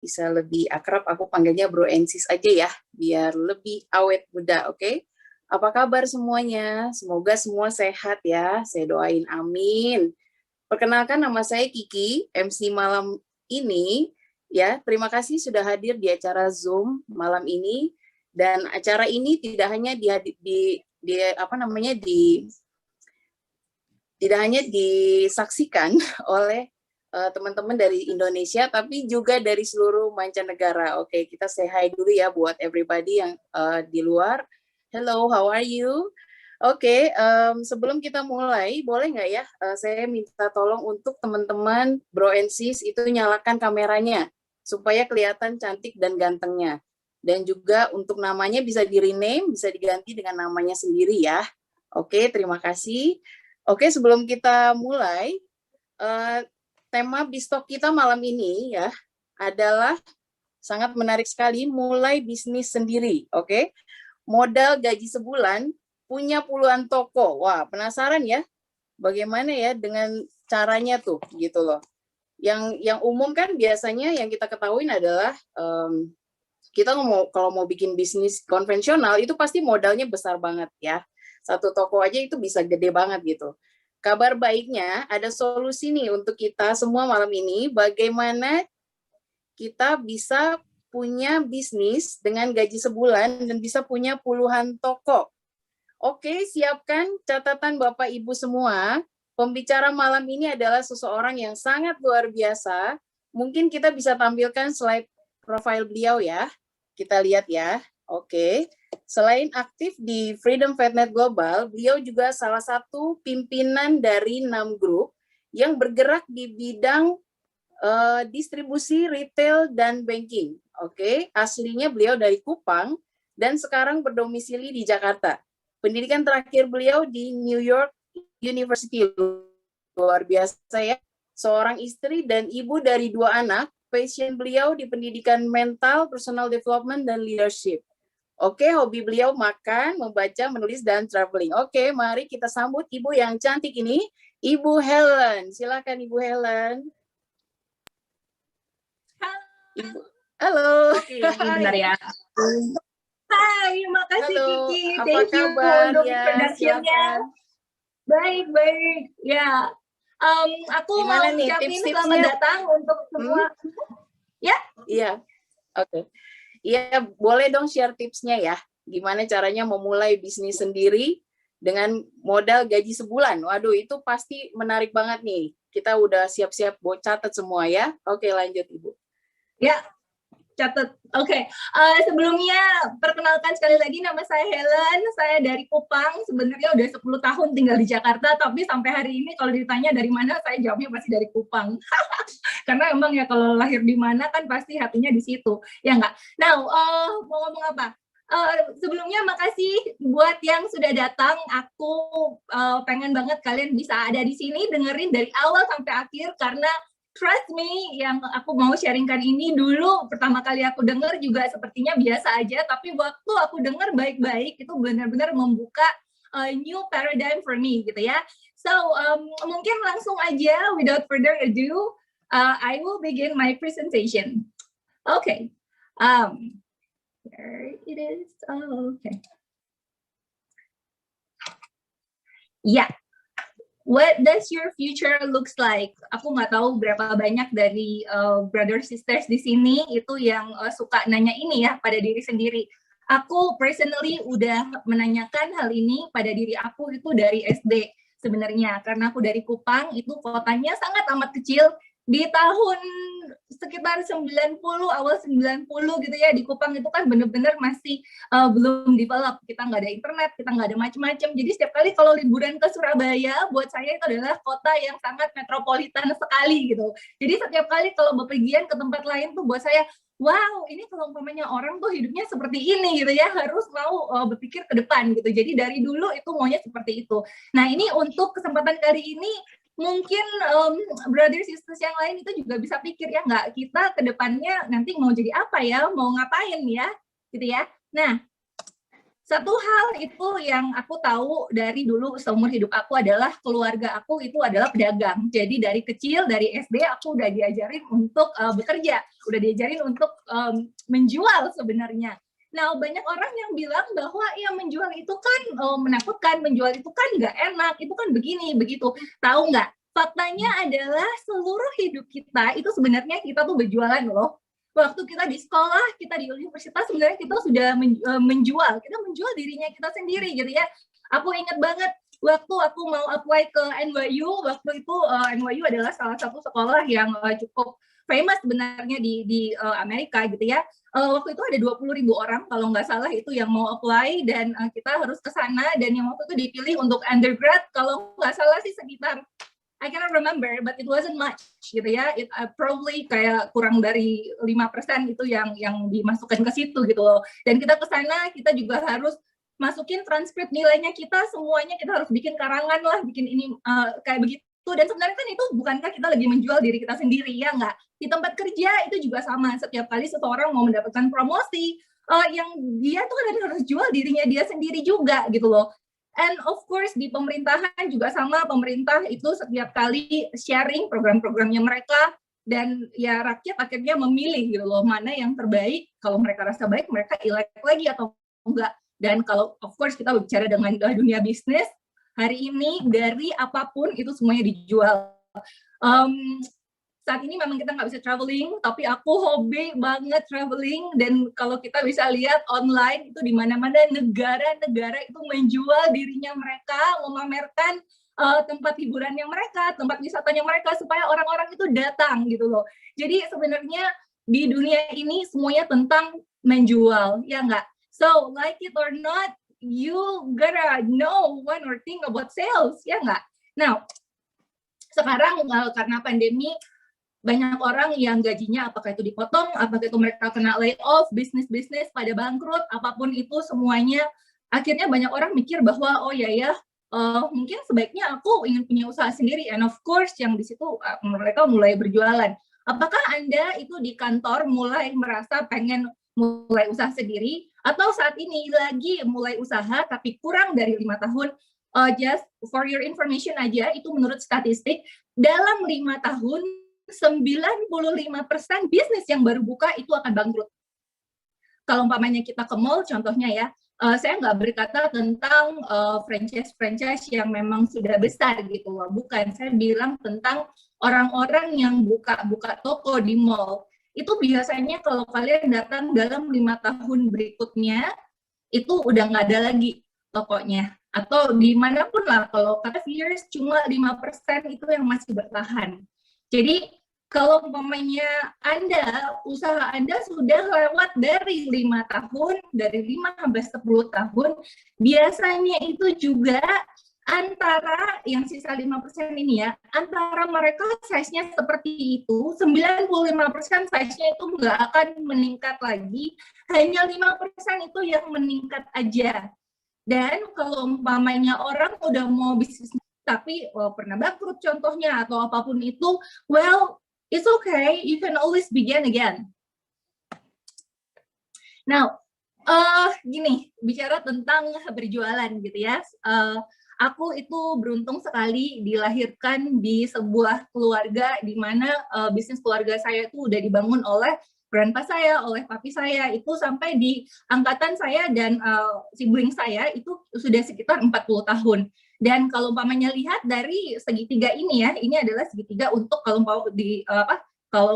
bisa lebih akrab, aku panggilnya Bro Ensis aja ya, biar lebih awet muda, oke? Apa kabar semuanya? Semoga semua sehat ya, saya doain amin. Perkenalkan nama saya Kiki, MC malam ini, ya. Terima kasih sudah hadir di acara Zoom malam ini, dan acara ini tidak hanya tidak hanya disaksikan oleh teman-teman dari Indonesia, tapi juga dari seluruh mancanegara. Oke, kita say hi dulu ya buat everybody yang di luar. Hello, how are you? Oke, sebelum kita mulai, boleh nggak ya saya minta tolong untuk teman-teman Bro and Sis itu nyalakan kameranya supaya kelihatan cantik dan gantengnya. Dan juga untuk namanya bisa di-rename, bisa diganti dengan namanya sendiri ya. Oke, terima kasih. Oke, sebelum kita mulai, tema Bistok kita malam ini ya adalah sangat menarik sekali, mulai bisnis sendiri. Oke, modal gaji sebulan, punya puluhan toko. Wah, penasaran ya? Bagaimana ya dengan caranya tuh, gitu loh. Yang umum kan biasanya yang kita ketahui adalah kita kalau mau bikin bisnis konvensional itu pasti modalnya besar banget ya. Satu toko aja itu bisa gede banget gitu. Kabar baiknya ada solusi nih untuk kita semua malam ini, bagaimana kita bisa punya bisnis dengan gaji sebulan dan bisa punya puluhan toko. Oke, siapkan catatan Bapak Ibu semua. Pembicara malam ini adalah seseorang yang sangat luar biasa. Mungkin kita bisa tampilkan slide profil beliau ya. Kita lihat ya. Oke. Selain aktif di Freedom Fatnet Global, beliau juga salah satu pimpinan dari 6 grup yang bergerak di bidang distribusi, retail, dan banking. Oke, aslinya beliau dari Kupang dan sekarang berdomisili di Jakarta. Pendidikan terakhir beliau di New York University. Luar biasa ya. Seorang istri dan ibu dari 2 anak, passion beliau di pendidikan mental, personal development, dan leadership. Oke, hobi beliau makan, membaca, menulis, dan traveling. Oke, mari kita sambut ibu yang cantik ini, Ibu Helen. Silakan Ibu Helen. Ibu. Halo. Oke, bentar ya. Hai, makasih Halo, Kiki. apa Thank you kabar? untuk Ya, introduction-nya. Baik. Ya, aku Gimana mau nih ucapin tips-tipsnya? selamat datang untuk semua. Ya? Iya, oke. Iya, boleh dong share tipsnya ya. Gimana caranya memulai bisnis sendiri dengan modal gaji sebulan. Waduh, itu pasti menarik banget nih. Kita udah siap-siap buat catat semua ya. Oke, lanjut Ibu. Ya, catat. Oke. Sebelumnya perkenalkan sekali lagi, nama saya Helen. Saya dari Kupang. Sebenarnya udah 10 tahun tinggal di Jakarta, tapi sampai hari ini kalau ditanya dari mana, saya jawabnya pasti dari Kupang. Karena emang ya kalau lahir di mana kan pasti hatinya di situ. Ya enggak? Nah, mau ngomong apa? Sebelumnya makasih buat yang sudah datang. Aku pengen banget kalian bisa ada di sini dengerin dari awal sampai akhir, karena trust me, yang aku mau sharingkan ini dulu pertama kali aku dengar juga sepertinya biasa aja, tapi waktu aku dengar baik-baik itu benar-benar membuka new paradigm for me gitu ya. So mungkin langsung aja without further ado, I will begin my presentation. Okay, there it is. Oh, okay. Yeah. What does your future looks like? Aku nggak tahu berapa banyak dari brother sisters di sini itu yang suka nanya ini ya pada diri sendiri. Aku personally udah menanyakan hal ini pada diri aku itu dari SD sebenarnya, karena aku dari Kupang, itu kotanya sangat amat kecil. Di tahun sekitar 90, awal 90 gitu ya, di Kupang itu kan bener-bener masih belum develop. Kita nggak ada internet, kita nggak ada macam-macam. Jadi setiap kali kalau liburan ke Surabaya, buat saya itu adalah kota yang sangat metropolitan sekali gitu. Jadi setiap kali kalau bepergian ke tempat lain tuh buat saya, wow, ini kalau umpamanya orang tuh hidupnya seperti ini gitu ya, harus mau berpikir ke depan gitu. Jadi dari dulu itu maunya seperti itu. Nah, ini untuk kesempatan kali ini mungkin brother sisters yang lain itu juga bisa pikir ya, nggak, kita ke depannya nanti mau jadi apa ya, mau ngapain ya, gitu ya. Nah, Satu hal itu yang aku tahu dari dulu seumur hidup aku adalah keluarga aku itu adalah pedagang. Jadi dari kecil, dari SD aku udah diajarin untuk bekerja, udah diajarin untuk menjual sebenarnya. Nah, banyak orang yang bilang bahwa ya menjual itu kan menakutkan, menjual itu kan nggak enak, itu kan begini, begitu. Tahu nggak? Faktanya adalah seluruh hidup kita itu sebenarnya kita tuh berjualan loh. Waktu kita di sekolah, kita di universitas, sebenarnya kita sudah menjual. Kita menjual dirinya kita sendiri gitu ya. Aku ingat banget waktu aku mau apply ke NYU, waktu itu NYU adalah salah satu sekolah yang cukup famous sebenarnya di Amerika gitu ya. Waktu itu ada 20.000 orang kalau nggak salah itu yang mau apply, dan kita harus ke sana, dan yang waktu itu dipilih untuk undergrad kalau nggak salah sih sekitar I cannot remember, but it wasn't much gitu ya. It probably kayak kurang dari 5% itu yang dimasukkan ke situ gitu loh. Dan kita ke sana, kita juga harus masukin transkrip nilainya kita, semuanya kita harus bikin karangan lah, bikin ini kayak begitu. Dan sebenarnya kan itu bukankah kita lagi menjual diri kita sendiri, ya nggak? Di tempat kerja itu juga sama. Setiap kali seseorang mau mendapatkan promosi, yang dia tuh kan harus jual dirinya dia sendiri juga gitu loh. And of course di pemerintahan juga sama, pemerintah itu setiap kali sharing program-programnya mereka, dan ya rakyat akhirnya memilih gitu loh mana yang terbaik. Kalau mereka rasa baik, mereka elect lagi atau enggak. Dan kalau of course kita bicara dengan dunia bisnis, hari ini dari apapun itu semuanya dijual. Saat ini memang kita nggak bisa traveling, tapi aku hobi banget traveling, dan kalau kita bisa lihat online itu di mana-mana negara-negara itu menjual dirinya mereka, memamerkan tempat hiburannya mereka, tempat wisatanya mereka, supaya orang-orang itu datang gitu loh. Jadi sebenarnya di dunia ini semuanya tentang menjual, ya nggak? So like it or not, you gotta know one or thing about sales, ya nggak? Nah, sekarang karena pandemi, banyak orang yang gajinya apakah itu dipotong, apakah itu mereka kena layoff, bisnis-bisnis pada bangkrut, apapun itu semuanya, akhirnya banyak orang mikir bahwa oh ya mungkin sebaiknya aku ingin punya usaha sendiri, and of course yang di situ mereka mulai berjualan. Apakah Anda itu di kantor mulai merasa pengen mulai usaha sendiri, atau saat ini lagi mulai usaha tapi kurang dari 5 tahun? Just for your information aja, itu menurut statistik dalam 5 tahun 95% bisnis yang baru buka itu akan bangkrut. Kalau umpamanya kita ke mall, contohnya ya, saya nggak berkata tentang franchise yang memang sudah besar gitu loh, bukan. Saya bilang tentang orang-orang yang buka toko di mall. Itu biasanya kalau kalian datang dalam 5 tahun berikutnya, itu udah nggak ada lagi tokonya. Atau dimanapun lah, kalau kata years cuma 5% itu yang masih bertahan. Jadi kalau umpamanya usaha Anda sudah lewat dari 5 tahun, dari 5 sampai 10 tahun, biasanya itu juga antara yang sisa 5% ini ya, antara mereka size-nya seperti itu, 95% size-nya itu nggak akan meningkat lagi, hanya 5% itu yang meningkat aja. Dan kalau umpamanya orang udah mau bisnis tapi pernah bangkrut contohnya atau apapun itu, well, it's okay, you can always begin again. Now, gini, bicara tentang berjualan gitu ya, aku itu beruntung sekali dilahirkan di sebuah keluarga di mana bisnis keluarga saya itu udah dibangun oleh grandpa saya, oleh papi saya, itu sampai di angkatan saya dan sibling saya itu sudah sekitar 40 tahun. Dan kalau umpamanya lihat dari segitiga ini ya, ini adalah segitiga untuk kalau mau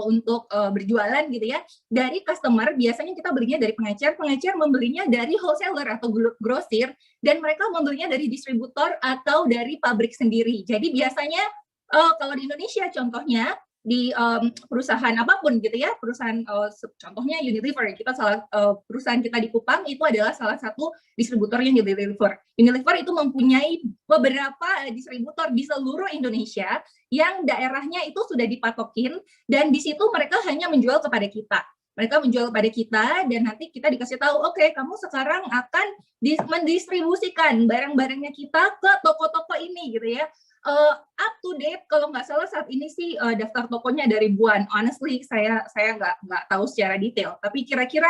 untuk berjualan gitu ya, dari customer biasanya kita belinya dari pengecer membelinya dari wholesaler atau grosir, dan mereka membelinya dari distributor atau dari pabrik sendiri. Jadi biasanya kalau di Indonesia contohnya di perusahaan apapun gitu ya, perusahaan contohnya Unilever, perusahaan kita di Kupang itu adalah salah satu distributornya Unilever. Unilever itu mempunyai beberapa distributor di seluruh Indonesia yang daerahnya itu sudah dipatokin, dan di situ mereka hanya menjual kepada kita. Mereka menjual kepada kita, dan nanti kita dikasih tahu, oke, kamu sekarang akan mendistribusikan barang-barangnya kita ke toko-toko ini gitu ya. Up to date kalau nggak salah saat ini sih daftar tokonya ada ribuan. Honestly saya nggak tahu secara detail, tapi kira-kira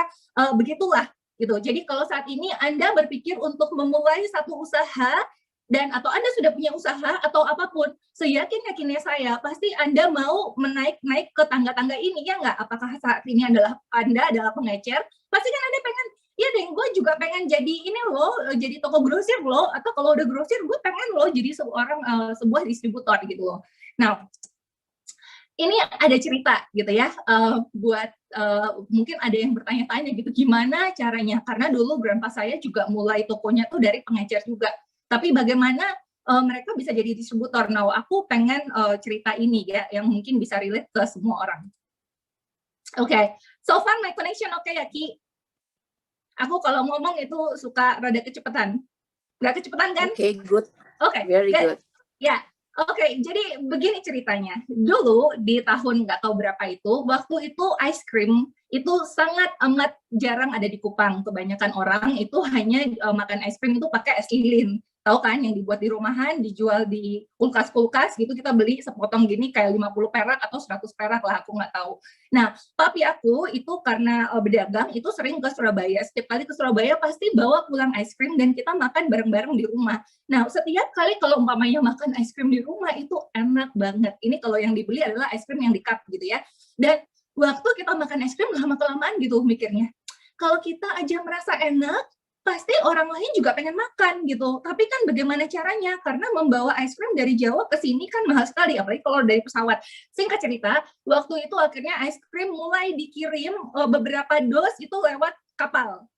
begitulah gitu. Jadi kalau saat ini Anda berpikir untuk memulai satu usaha, atau Anda sudah punya usaha atau apapun, seyakin-yakinnya saya pasti Anda mau menaik ke tangga-tangga ini, ya nggak? Apakah saat ini Anda adalah pengecer? Pasti kan Anda pengen, ya deh, gue juga pengen jadi ini loh, jadi toko grosir loh, atau kalau udah grosir gue pengen loh jadi sebuah distributor gitu loh. Nah, ini ada cerita gitu ya, buat mungkin ada yang bertanya-tanya gitu, gimana caranya? Karena dulu grandpa saya juga mulai tokonya tuh dari pengecer juga. Tapi bagaimana mereka bisa jadi distributor? Nah, aku pengen cerita ini ya, yang mungkin bisa relate ke semua orang. Oke, so far my connection oke ya, Ki? Aku kalau ngomong itu suka rada kecepatan. Nggak kecepatan kan? Oke, good. Oke, very good. Ya, oke, jadi begini ceritanya. Dulu di tahun nggak tahu berapa itu, waktu itu ice cream itu sangat amat jarang ada di Kupang. Kebanyakan orang itu hanya makan ice cream itu pakai es lilin. Tahu kan, yang dibuat di rumahan, dijual di kulkas-kulkas gitu, kita beli sepotong gini kayak 50 perak atau 100 perak lah, aku nggak tahu. Nah, papi aku itu karena berdagang itu sering ke Surabaya. Setiap kali ke Surabaya pasti bawa pulang ice cream dan kita makan bareng-bareng di rumah. Nah, setiap kali kalau umpamanya makan ice cream di rumah itu enak banget. Ini kalau yang dibeli adalah ice cream yang di cup gitu ya. Dan waktu kita makan es krim lama-kelamaan gitu mikirnya, kalau kita aja merasa enak, pasti orang lain juga pengen makan gitu. Tapi kan bagaimana caranya? Karena membawa ice cream dari Jawa ke sini kan mahal sekali, apalagi kalau dari pesawat. Singkat cerita, waktu itu akhirnya ice cream mulai dikirim beberapa dos itu lewat kapal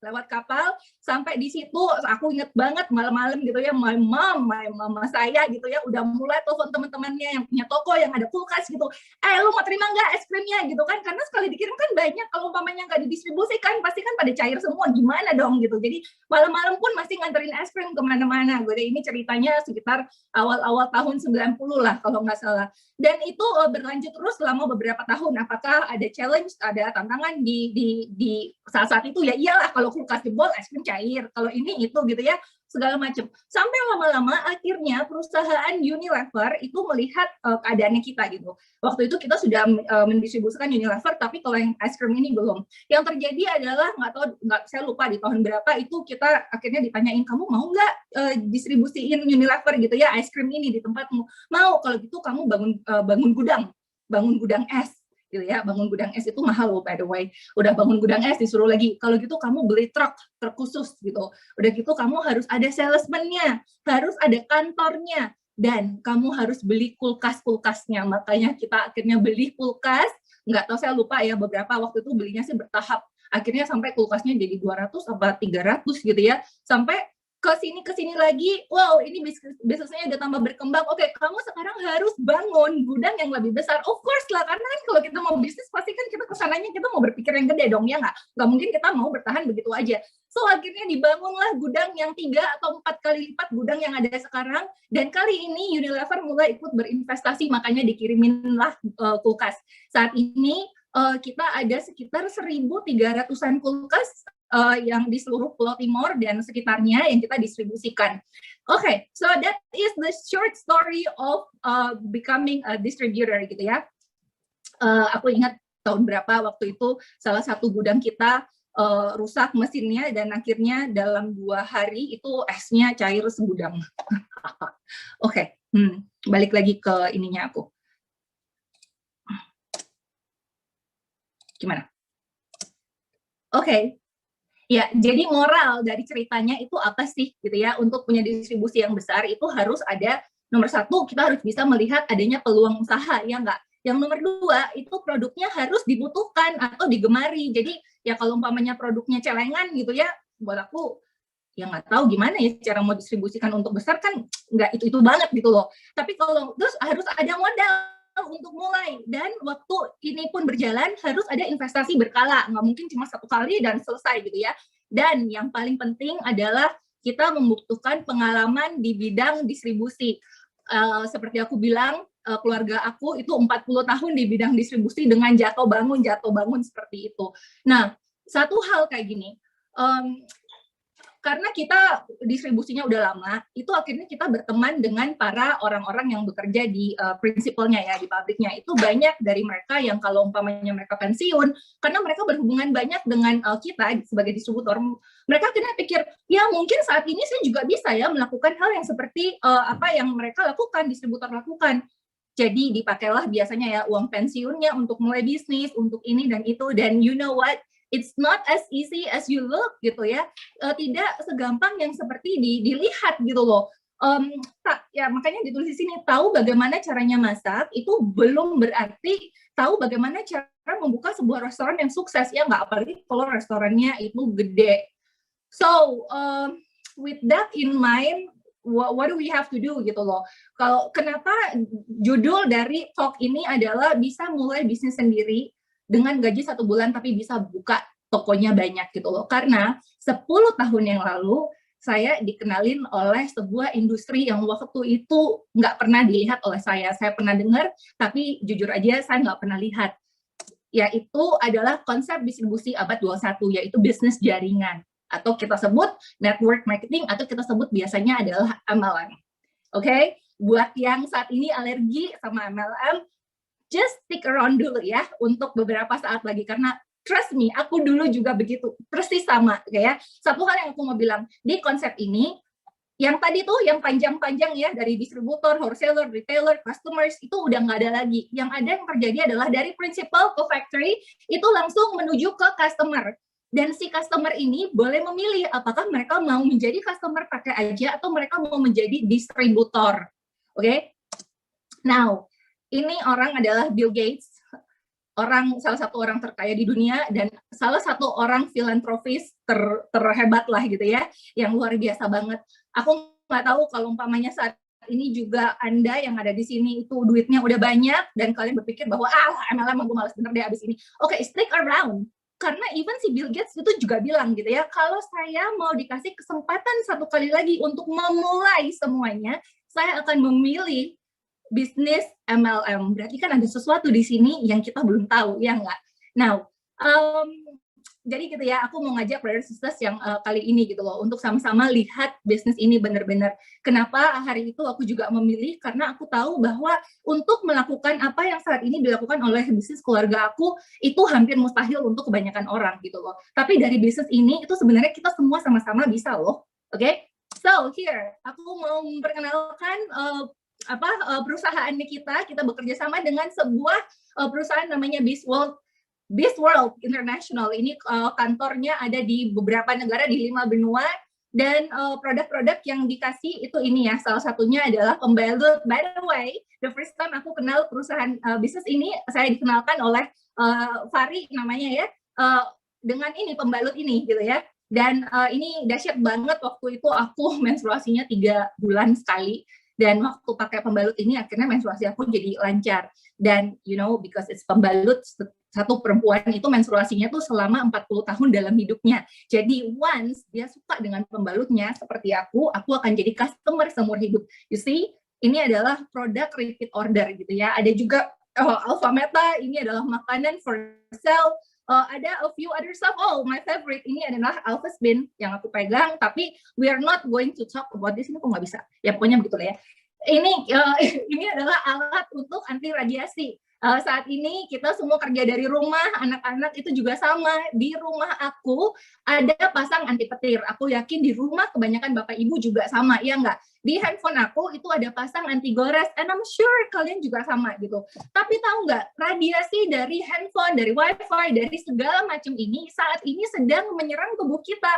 sampai di situ. Aku inget banget malam-malam gitu ya, mama saya gitu ya udah mulai telepon teman-temannya yang punya toko yang ada kulkas gitu, lu mau terima nggak es krimnya gitu kan, karena sekali dikirim kan banyak, kalau umpamanya nggak didistribusikan pasti kan pada cair semua, gimana dong gitu. Jadi malam-malam pun masih nganterin es krim kemana-mana. Gue ini ceritanya sekitar awal-awal tahun 90 lah kalau nggak salah. Dan itu berlanjut terus selama beberapa tahun. Apakah ada challenge, ada tantangan di saat-saat itu? Ya iyalah, kalau kulkas jebol, es krim cair. Kalau ini itu gitu ya, segala macam. Sampai lama-lama akhirnya perusahaan Unilever itu melihat keadaannya kita gitu. Waktu itu kita sudah mendistribusikan Unilever, tapi kalau yang es krim ini belum. Yang terjadi adalah saya lupa di tahun berapa itu kita akhirnya ditanyain, kamu mau nggak distribusiin Unilever gitu ya, es krim ini di tempatmu? Mau, kalau gitu kamu bangun gudang es gitu ya. Bangun gudang es itu mahal loh, by the way. Udah bangun gudang es disuruh lagi, kalau gitu kamu beli truk khusus gitu. Udah gitu kamu harus ada salesman-nya, harus ada kantornya, dan kamu harus beli kulkas-kulkasnya. Makanya kita akhirnya beli kulkas, nggak tahu, saya lupa ya, beberapa waktu itu belinya sih bertahap. Akhirnya sampai kulkasnya jadi 200 atau 300 gitu ya. Sampai kesini lagi, wow, ini bisnisnya udah tambah berkembang. Oke, kamu sekarang harus bangun gudang yang lebih besar. Of course lah, karena kan kalau kita mau bisnis pasti kan kita kesananya kita mau berpikir yang gede dong, ya nggak mungkin kita mau bertahan begitu aja. So akhirnya dibangunlah gudang yang 3 atau 4 kali lipat gudang yang ada sekarang. Dan kali ini Unilever mulai ikut berinvestasi, makanya dikiriminlah kulkas. Saat ini kita ada sekitar 1.300-an kulkas yang di seluruh Pulau Timur dan sekitarnya yang kita distribusikan. Okay, so that is the short story of becoming a distributor gitu ya. Aku ingat tahun berapa waktu itu salah satu gudang kita rusak mesinnya dan akhirnya dalam 2 hari itu esnya cair segudang. Oke, balik lagi ke ininya aku. Gimana? Oke. Ya, jadi moral dari ceritanya itu apa sih gitu ya? Untuk punya distribusi yang besar itu harus ada, nomor 1, kita harus bisa melihat adanya peluang usaha, ya nggak? Yang nomor 2, itu produknya harus dibutuhkan atau digemari. Jadi ya kalau umpamanya produknya celengan gitu ya, buat aku ya nggak tahu gimana ya cara mau distribusikan untuk besar, kan nggak itu banget gitu loh. Tapi kalau terus harus ada modal untuk mulai, dan waktu ini pun berjalan harus ada investasi berkala, nggak mungkin cuma 1 kali dan selesai gitu ya. Dan yang paling penting adalah kita membutuhkan pengalaman di bidang distribusi. Seperti aku bilang, keluarga aku itu 40 tahun di bidang distribusi dengan jatuh bangun seperti itu. Nah, satu hal kayak gini, karena kita distribusinya udah lama, itu akhirnya kita berteman dengan para orang-orang yang bekerja di prinsipalnya ya, di pabriknya. Itu banyak dari mereka yang kalau umpamanya mereka pensiun, karena mereka berhubungan banyak dengan kita sebagai distributor, mereka akhirnya pikir, ya mungkin saat ini saya juga bisa ya melakukan hal yang seperti apa yang mereka lakukan, distributor lakukan. Jadi dipakailah biasanya ya uang pensiunnya untuk mulai bisnis, untuk ini dan itu, dan you know what? It's not as easy as you look gitu ya, tidak segampang yang seperti dilihat gitu loh. Ya makanya ditulis di sini, tahu bagaimana caranya masak itu belum berarti tahu bagaimana cara membuka sebuah restoran yang sukses ya, nggak, apalagi kalau restorannya itu gede. So with that in mind, what do we have to do gitu loh. Kalau kenapa judul dari talk ini adalah bisa mulai bisnis sendiri dengan gaji 1 bulan tapi bisa buka tokonya banyak gitu loh. Karena 10 tahun yang lalu saya dikenalin oleh sebuah industri yang waktu itu nggak pernah dilihat oleh saya. Saya pernah dengar, tapi jujur aja saya nggak pernah lihat. Yaitu adalah konsep distribusi abad 21, yaitu bisnis jaringan. Atau kita sebut network marketing, atau kita sebut biasanya adalah MLM. Oke? Buat yang saat ini alergi sama MLM, just stick around dulu ya untuk beberapa saat lagi, karena trust me, aku dulu juga begitu, persis sama kayak. Satu hal yang aku mau bilang, di konsep ini yang tadi tuh yang panjang-panjang ya, dari distributor, wholesaler, retailer, customers, itu udah nggak ada lagi. Yang ada yang terjadi adalah dari principal ke factory itu langsung menuju ke customer. Dan si customer ini boleh memilih apakah mereka mau menjadi customer pakai aja atau mereka mau menjadi distributor. Oke? Now, ini orang adalah Bill Gates, salah satu orang terkaya di dunia dan salah satu orang filantropis terhebat lah gitu ya, yang luar biasa banget. Aku nggak tahu kalau umpamanya saat ini juga Anda yang ada di sini itu duitnya udah banyak dan kalian berpikir bahwa MLM gue malas bener deh abis ini. Oke, stick around. Karena even si Bill Gates itu juga bilang gitu ya, kalau saya mau dikasih kesempatan 1 kali lagi untuk memulai semuanya, saya akan memilih bisnis MLM. Berarti kan ada sesuatu di sini yang kita belum tahu, ya nggak? Now, jadi gitu ya, aku mau ngajak brother sisters yang kali ini gitu loh, untuk sama-sama lihat bisnis ini benar-benar. Kenapa hari itu aku juga memilih, karena aku tahu bahwa untuk melakukan apa yang saat ini dilakukan oleh bisnis keluarga aku, itu hampir mustahil untuk kebanyakan orang gitu loh. Tapi dari bisnis ini, itu sebenarnya kita semua sama-sama bisa loh. Oke? So, here, aku mau memperkenalkan perusahaannya kita bekerja sama dengan sebuah perusahaan namanya BizWorld International. Ini kantornya ada di beberapa negara di 5 benua, dan produk-produk yang dikasih itu ini ya, salah satunya adalah pembalut. By the way, the first time aku kenal perusahaan bisnis ini, saya dikenalkan oleh Fari namanya ya, dengan ini pembalut ini gitu ya. Dan ini dahsyat banget, waktu itu aku menstruasinya 3 bulan sekali. Dan waktu pakai pembalut ini akhirnya menstruasi aku jadi lancar. Dan you know, because it's pembalut, satu perempuan itu menstruasinya tuh selama 40 tahun dalam hidupnya. Jadi once dia suka dengan pembalutnya seperti aku akan jadi customer seumur hidup. You see, ini adalah produk repeat order gitu ya. Ada juga Alpha Meta, ini adalah makanan for sale. Ada a few other stuff. Oh, my favorite ini adalah Alpha Spin yang aku pegang, tapi we are not going to talk about this. Ini kok nggak bisa. Ya pokoknya begitu lah ya. Ini adalah alat untuk anti radiasi. Saat ini kita semua kerja dari rumah, anak-anak itu juga sama. Di rumah aku ada pasang anti petir. Aku yakin di rumah kebanyakan bapak ibu juga sama, ya nggak? Di handphone aku itu ada pasang anti gores, and I'm sure kalian juga sama gitu. Tapi tahu nggak, radiasi dari handphone, dari wifi, dari segala macam ini saat ini sedang menyerang tubuh kita.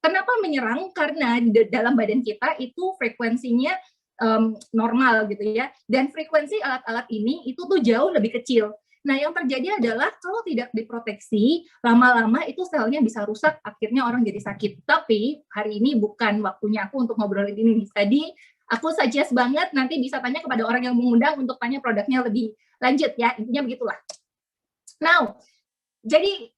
Kenapa menyerang? Karena di dalam badan kita itu frekuensinya normal gitu ya, dan frekuensi alat-alat ini itu tuh jauh lebih kecil. Nah, yang terjadi adalah kalau tidak diproteksi, lama-lama itu selnya bisa rusak, akhirnya orang jadi sakit. Tapi hari ini bukan waktunya aku untuk ngobrolin ini. Tadi aku suggest banget nanti bisa tanya kepada orang yang mengundang untuk tanya produknya lebih lanjut ya, intinya begitulah. Now, jadi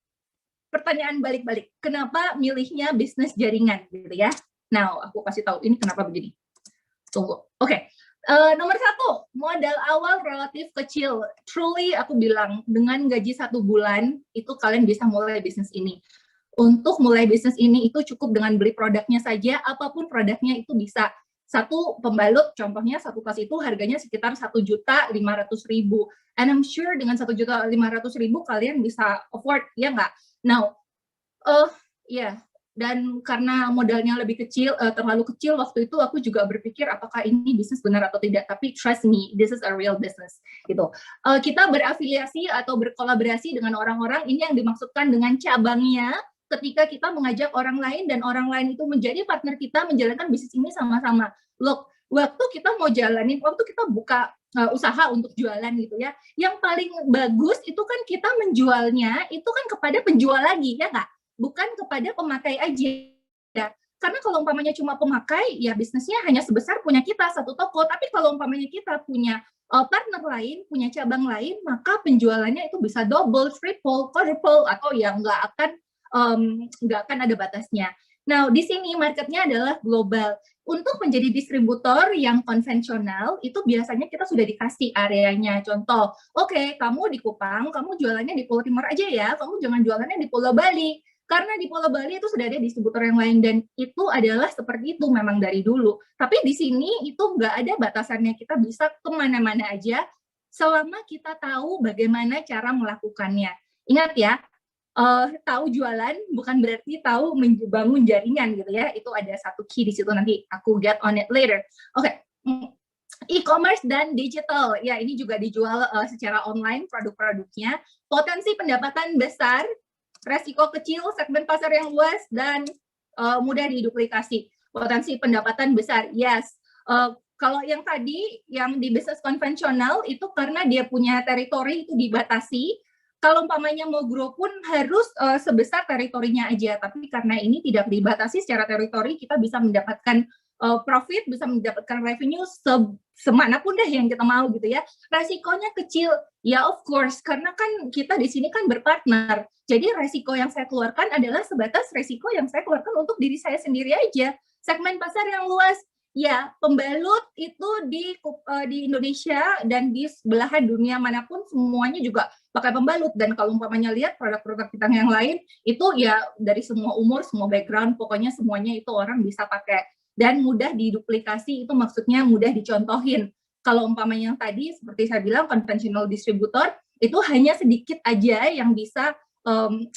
pertanyaan balik-balik, kenapa milihnya bisnis jaringan gitu ya? Now, aku kasih tahu ini kenapa begini. Tunggu. Oke. Nomor 1, modal awal relatif kecil. Truly aku bilang, dengan gaji 1 bulan, itu kalian bisa mulai bisnis ini. untuk mulai bisnis ini itu cukup dengan beli produknya saja, apapun produknya itu bisa. Satu pembalut, contohnya satu tas itu harganya sekitar 1.500.000. And I'm sure dengan 1.500.000 kalian bisa afford, ya nggak? Now, ya, dan karena modalnya lebih kecil, terlalu kecil waktu itu, aku juga berpikir apakah ini bisnis benar atau tidak. Tapi trust me, this is a real business. Gitu. Kita berafiliasi atau berkolaborasi dengan orang-orang, ini yang dimaksudkan dengan cabangnya, ketika kita mengajak orang lain dan orang lain itu menjadi partner kita menjalankan bisnis ini sama-sama. Look, waktu kita mau jalanin, waktu kita buka usaha untuk jualan gitu ya, yang paling bagus itu kan kita menjualnya itu kan kepada penjual lagi, ya nggak? Bukan kepada pemakai aja. Karena kalau umpamanya cuma pemakai, ya bisnisnya hanya sebesar punya kita satu toko. Tapi kalau umpamanya kita punya partner lain, punya cabang lain, maka penjualannya itu bisa double, triple, quadruple, atau ya nggak akan ada batasnya. Nah, di sini marketnya adalah global. Untuk menjadi distributor yang konvensional, itu biasanya kita sudah dikasih areanya. Contoh, oke, kamu di Kupang, kamu jualannya di Pulau Timur aja ya, kamu jangan jualannya di Pulau Bali. Karena di Pulau Bali itu sudah ada distributor yang lain, dan itu adalah seperti itu memang dari dulu. Tapi di sini itu nggak ada batasannya, kita bisa kemana-mana aja, selama kita tahu bagaimana cara melakukannya. Ingat ya, tahu jualan bukan berarti tahu membangun jaringan gitu ya. Itu ada satu key di situ, nanti aku get on it later. Oke. E-commerce dan digital, ya ini juga dijual secara online produk-produknya. Potensi pendapatan besar, resiko kecil, segmen pasar yang luas, dan mudah diduplikasi. Potensi pendapatan besar, yes. Kalau yang tadi, yang di bisnis konvensional, itu karena dia punya teritori itu dibatasi. Kalau umpamanya mau grow pun harus sebesar teritorinya aja. Tapi karena ini tidak dibatasi secara teritori, kita bisa mendapatkan profit, bisa mendapatkan revenue semanapun deh yang kita mau gitu ya. Resikonya kecil, ya of course, karena kan kita di sini kan berpartner. Jadi resiko yang saya keluarkan adalah sebatas resiko yang saya keluarkan untuk diri saya sendiri aja. Segmen pasar yang luas, ya pembalut itu di Indonesia dan di belahan dunia manapun semuanya juga pakai pembalut. Dan kalau umpamanya lihat produk-produk kita yang lain, itu ya dari semua umur, semua background, pokoknya semuanya itu orang bisa pakai. Dan mudah diduplikasi, itu maksudnya mudah dicontohin. Kalau umpamanya yang tadi, seperti saya bilang, konvensional distributor, itu hanya sedikit aja yang bisa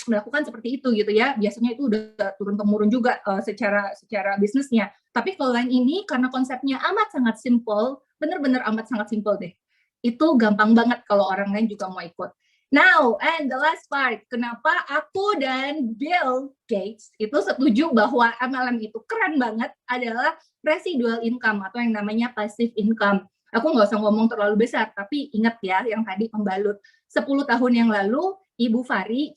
melakukan seperti itu gitu ya. Biasanya itu udah turun-temurun juga secara bisnisnya. Tapi kalau yang ini, karena konsepnya amat sangat simple, bener-bener amat sangat simple deh. Itu gampang banget kalau orang lain juga mau ikut. Now, and the last part, kenapa aku dan Bill Gates itu setuju bahwa MLM itu keren banget adalah residual income atau yang namanya passive income. Aku nggak usah ngomong terlalu besar, tapi ingat ya yang tadi pembalut. 10 tahun yang lalu, Ibu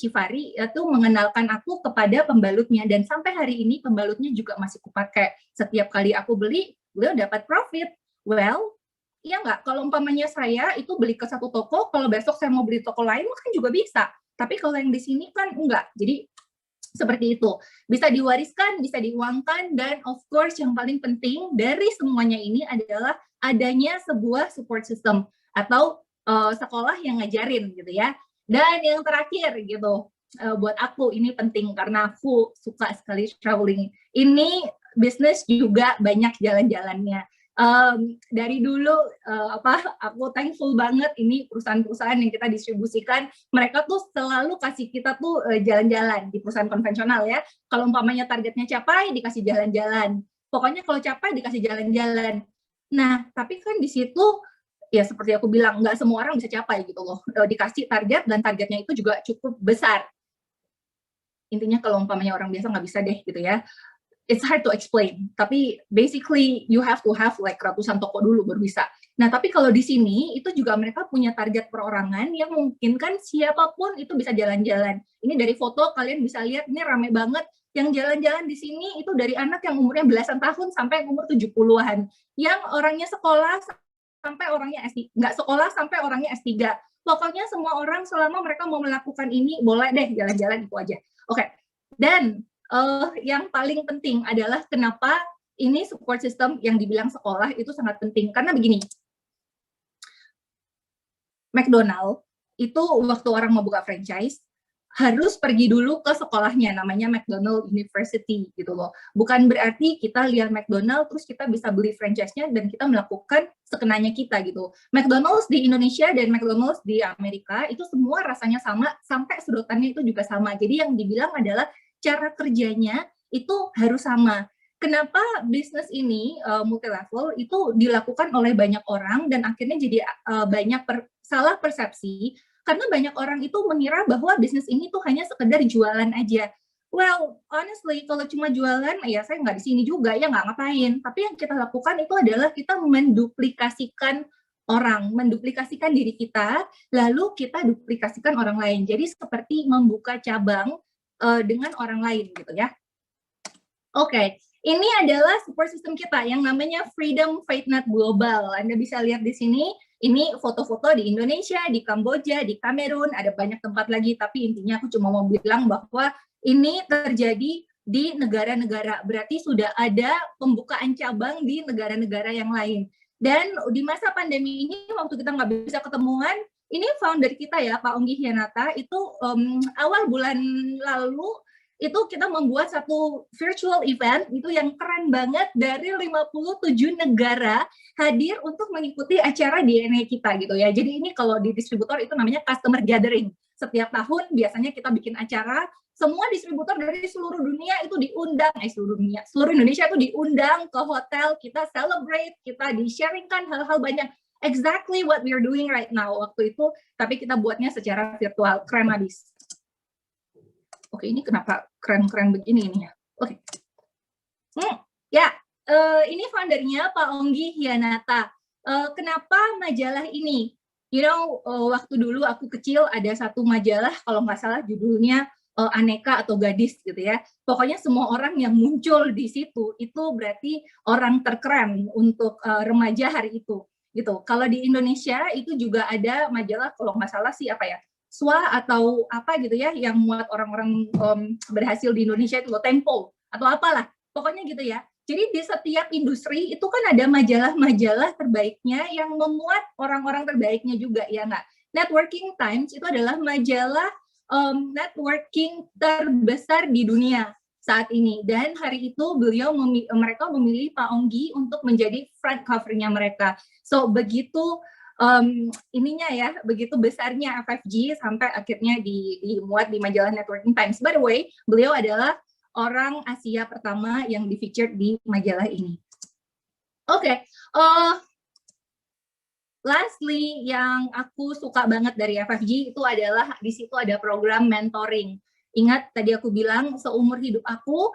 Cifari itu mengenalkan aku kepada pembalutnya, dan sampai hari ini pembalutnya juga masih kupakai. Setiap kali aku beli, beliau dapat profit. Well, iya nggak? Kalau umpamanya saya itu beli ke satu toko, kalau besok saya mau beli toko lain kan juga bisa. Tapi kalau yang di sini kan enggak. Jadi seperti itu. Bisa diwariskan, bisa diuangkan, dan of course yang paling penting dari semuanya ini adalah adanya sebuah support system atau sekolah yang ngajarin gitu ya. Dan yang terakhir gitu, buat aku ini penting karena aku suka sekali traveling. Ini bisnis juga banyak jalan-jalannya. Dari dulu aku thankful banget ini perusahaan-perusahaan yang kita distribusikan, mereka tuh selalu kasih kita tuh jalan-jalan di perusahaan konvensional ya. Kalau umpamanya targetnya capai, dikasih jalan-jalan. Pokoknya kalau capai dikasih jalan-jalan. Nah, tapi kan di situ ya seperti aku bilang, nggak semua orang bisa capai gitu loh. Dikasih target dan targetnya itu juga cukup besar. Intinya kalau umpamanya orang biasa nggak bisa deh gitu ya. It's hard to explain, tapi basically you have to have like ratusan toko dulu baru bisa. Nah, tapi kalau di sini itu juga mereka punya target perorangan yang memungkinkan siapapun itu bisa jalan-jalan. Ini dari foto kalian bisa lihat ini rame banget. Yang jalan-jalan di sini itu dari anak yang umurnya belasan tahun sampai umur 70-an. Yang orangnya sekolah sampai orangnya S3, nggak sekolah sampai orangnya S3. Pokoknya semua orang selama mereka mau melakukan ini boleh deh jalan-jalan itu aja. Oke. Dan yang paling penting adalah kenapa ini support system yang dibilang sekolah itu sangat penting. Karena begini, McDonald itu waktu orang mau buka franchise, harus pergi dulu ke sekolahnya, namanya McDonald University gitu loh. Bukan berarti kita lihat McDonald terus kita bisa beli franchise-nya dan kita melakukan sekenanya kita gitu. McDonald's di Indonesia dan McDonald's di Amerika itu semua rasanya sama, sampai sedotannya itu juga sama. Jadi yang dibilang adalah cara kerjanya itu harus sama. Kenapa bisnis ini multi level itu dilakukan oleh banyak orang dan akhirnya jadi banyak salah persepsi, karena banyak orang itu mengira bahwa bisnis ini tuh hanya sekedar jualan aja. Well, honestly, kalau cuma jualan, ya saya nggak di sini juga, ya nggak ngapain. Tapi yang kita lakukan itu adalah kita menduplikasikan orang, menduplikasikan diri kita, lalu kita duplikasikan orang lain. Jadi seperti membuka cabang dengan orang lain gitu ya. Oke, ini adalah support system kita yang namanya Freedom Faith Net Global. Anda bisa lihat di sini, ini foto-foto di Indonesia, di Kamboja, di Kamerun, ada banyak tempat lagi, tapi intinya aku cuma mau bilang bahwa ini terjadi di negara-negara, berarti sudah ada pembukaan cabang di negara-negara yang lain. Dan di masa pandemi ini, waktu kita nggak bisa ketemuan, ini founder kita ya, Pak Onggi Hianata, itu awal bulan lalu, itu kita membuat satu virtual event itu yang keren banget dari 57 negara hadir untuk mengikuti acara DNA kita gitu ya. Jadi ini kalau di distributor itu namanya customer gathering. Setiap tahun biasanya kita bikin acara, semua distributor dari seluruh dunia itu diundang, seluruh Indonesia itu diundang ke hotel, kita celebrate, kita di-sharingkan hal-hal banyak. Exactly what we are doing right now waktu itu, tapi kita buatnya secara virtual, keren habis. Oke, ini kenapa keren-keren begini ini ya? Oke. Ya, ini foundernya Pak Onggi Hianata. Kenapa majalah ini? You know, waktu dulu aku kecil ada satu majalah, kalau nggak salah judulnya Aneka atau Gadis gitu ya. Pokoknya semua orang yang muncul di situ, itu berarti orang terkeren untuk remaja hari itu. Gitu. Kalau di Indonesia itu juga ada majalah, kalau nggak salah sih apa ya, SWA atau apa gitu ya, yang muat orang-orang berhasil di Indonesia itu loh, Tempo atau apalah, pokoknya gitu ya. Jadi di setiap industri itu kan ada majalah-majalah terbaiknya yang memuat orang-orang terbaiknya juga, ya nggak? Networking Times itu adalah majalah networking terbesar di dunia saat ini, dan hari itu mereka memilih Pak Onggi untuk menjadi front cover-nya mereka. So begitu ininya ya, begitu besarnya FFG sampai akhirnya dimuat di majalah Networking Times. By the way, beliau adalah orang Asia pertama yang di-featured di majalah ini. Oke, lastly yang aku suka banget dari FFG itu adalah di situ ada program mentoring. Ingat tadi aku bilang seumur hidup aku,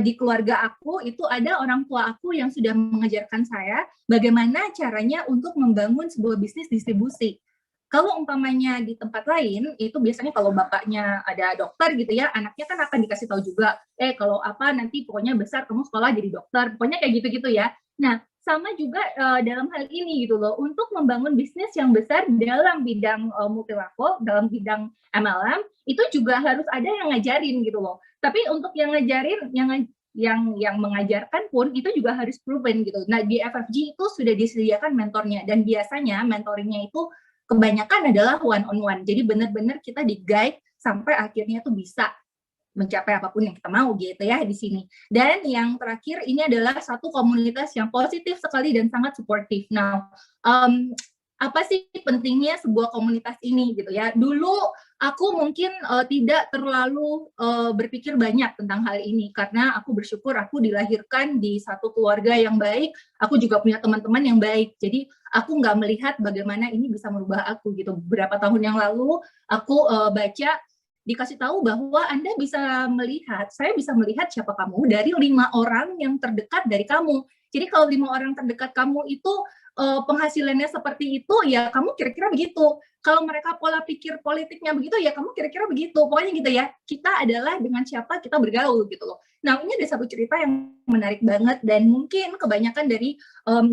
di keluarga aku itu ada orang tua aku yang sudah mengajarkan saya bagaimana caranya untuk membangun sebuah bisnis distribusi. Kalau umpamanya di tempat lain, itu biasanya kalau bapaknya ada dokter gitu ya, anaknya kan akan dikasih tahu juga, kalau apa nanti pokoknya besar kamu sekolah jadi dokter, pokoknya kayak gitu-gitu ya. Nah, sama juga dalam hal ini gitu loh, untuk membangun bisnis yang besar dalam bidang multilevel, dalam bidang MLM, itu juga harus ada yang ngajarin gitu loh. Tapi untuk yang ngajarin, yang mengajarkan pun itu juga harus proven gitu. Nah, di FFG itu sudah disediakan mentornya, dan biasanya mentoringnya itu kebanyakan adalah one on one. Jadi benar-benar kita di-guide sampai akhirnya tuh bisa mencapai apapun yang kita mau gitu ya di sini. Dan yang terakhir ini adalah satu komunitas yang positif sekali dan sangat suportif. Nah, apa sih pentingnya sebuah komunitas ini gitu ya? Dulu aku mungkin tidak terlalu berpikir banyak tentang hal ini karena aku bersyukur aku dilahirkan di satu keluarga yang baik. Aku juga punya teman-teman yang baik. Jadi aku nggak melihat bagaimana ini bisa merubah aku gitu. Beberapa tahun yang lalu aku baca dikasih tahu bahwa Anda bisa melihat, saya bisa melihat siapa kamu dari 5 orang yang terdekat dari kamu. Jadi kalau 5 orang terdekat kamu itu penghasilannya seperti itu, ya kamu kira-kira begitu. Kalau mereka pola pikir politiknya begitu, ya kamu kira-kira begitu. Pokoknya gitu ya, kita adalah dengan siapa kita bergaul gitu loh. Nah, ini ada satu cerita yang menarik banget dan mungkin kebanyakan dari